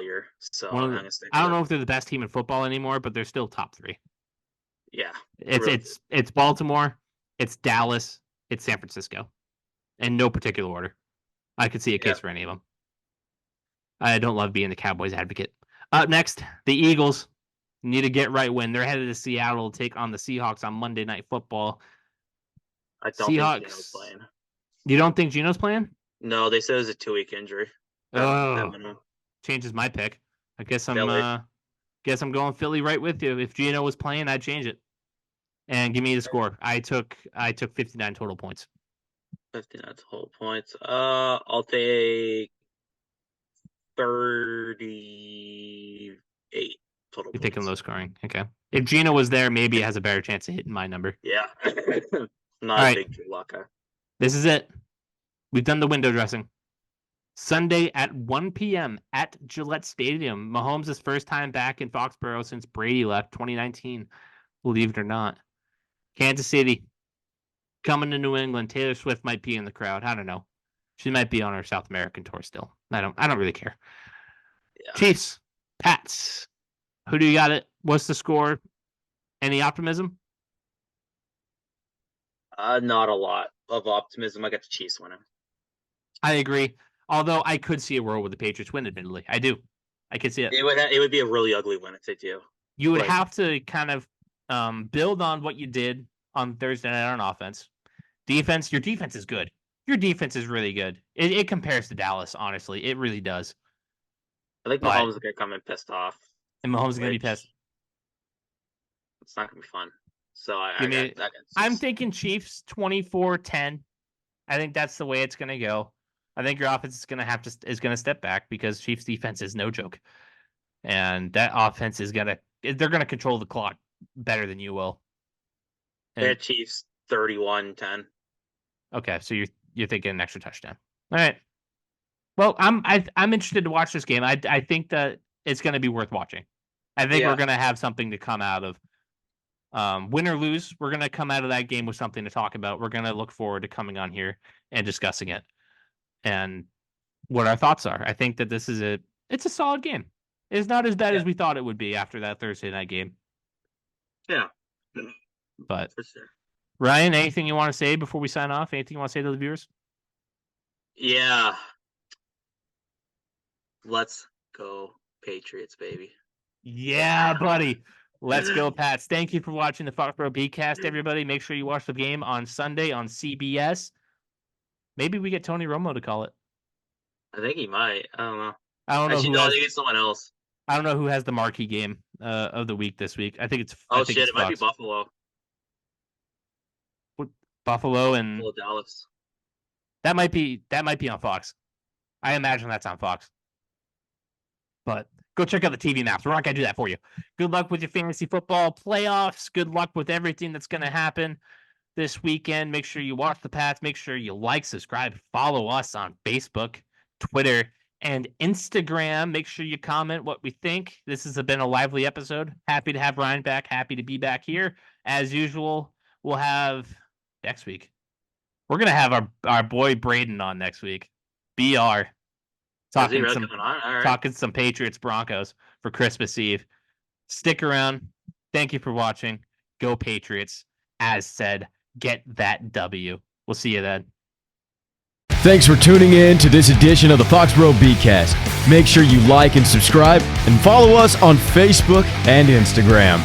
year, so I'm gonna stick. I don't know if they're the best team in football anymore, but they're still top 3. Yeah, it's Baltimore, it's Dallas, it's San Francisco, in no particular order. I could see a case for any of them. I don't love being the Cowboys advocate. Up next, the Eagles need a get-right win. They're headed to Seattle to take on the Seahawks on Monday Night Football. I don't think Gino's playing. You don't think Gino's playing? No, they said it was a 2-week injury. Changes my pick. I guess I'm going Philly right with you. If Gino was playing, I'd change it. And give me the score. I took 59 total points. 59 total points. I'll take 38 total points. You're taking low scoring. Okay. If Gino was there, maybe it has a better chance of hitting my number. Yeah. Not a big Drew Lock guy. This is it. We've done the window dressing. Sunday at 1 p.m. at Gillette Stadium. Mahomes' first time back in Foxboro since Brady left 2019. Believe it or not. Kansas City coming to New England. Taylor Swift might be in the crowd. I don't know. She might be on her South American tour still. I don't really care. Yeah. Chiefs, Pats. Who do you got it? What's the score? Any optimism? Not a lot of optimism. I got the Chiefs winning. I agree. Although I could see a world where the Patriots win, admittedly. I do. I could see it. It would be a really ugly win if they do. You would have to kind of build on what you did on Thursday night on offense. Defense, your defense is good. Your defense is really good. It compares to Dallas, honestly. It really does. I think Mahomes is going to come in pissed off. And Mahomes is going to be pissed. It's not going to be fun. So I'm thinking Chiefs 24-10. I think that's the way it's going to go. I think your offense is going to step back because Chiefs defense is no joke. And that offense they're going to control the clock better than you will. They're Chiefs 31-10. Okay, so you're thinking an extra touchdown. All right. Well, I'm interested to watch this game. I think that it's going to be worth watching. I think we're going to have something to come out of. Win or lose, we're going to come out of that game with something to talk about. We're going to look forward to coming on here and discussing it and what our thoughts are. I think that it's a solid game. It's not as bad as we thought it would be after that Thursday night game. Yeah. But for sure. Ryan, anything you want to say before we sign off? Anything you want to say to the viewers? Yeah. Let's go Patriots, baby. Yeah, buddy. Let's go, Pats. Thank you for watching the Foxboro BeatCast, everybody. Make sure you watch the game on Sunday on CBS. Maybe we get Tony Romo to call it. I think he might. I don't know. I don't know. Actually, I think it's someone else. I don't know who has the marquee game of the week this week. I think it's. It might be Buffalo. Buffalo and Dallas. That might be on Fox. I imagine that's on Fox. But go check out the TV maps. We're not going to do that for you. Good luck with your fantasy football playoffs. Good luck with everything that's going to happen this weekend. Make sure you watch the Pats. Make sure you like, subscribe, follow us on Facebook, Twitter, and Instagram. Make sure you comment what we think. This has been a lively episode. Happy to have Ryan back. Happy to be back here. As usual, we'll have next week. We're going to have our boy Braden on next week. BR. Talking some Patriots Broncos for Christmas Eve. Stick around. Thank you for watching. Go Patriots. As said, get that W. We'll see you then. Thanks for tuning in to this edition of the Foxboro BeatCast. Make sure you like and subscribe and follow us on Facebook and Instagram.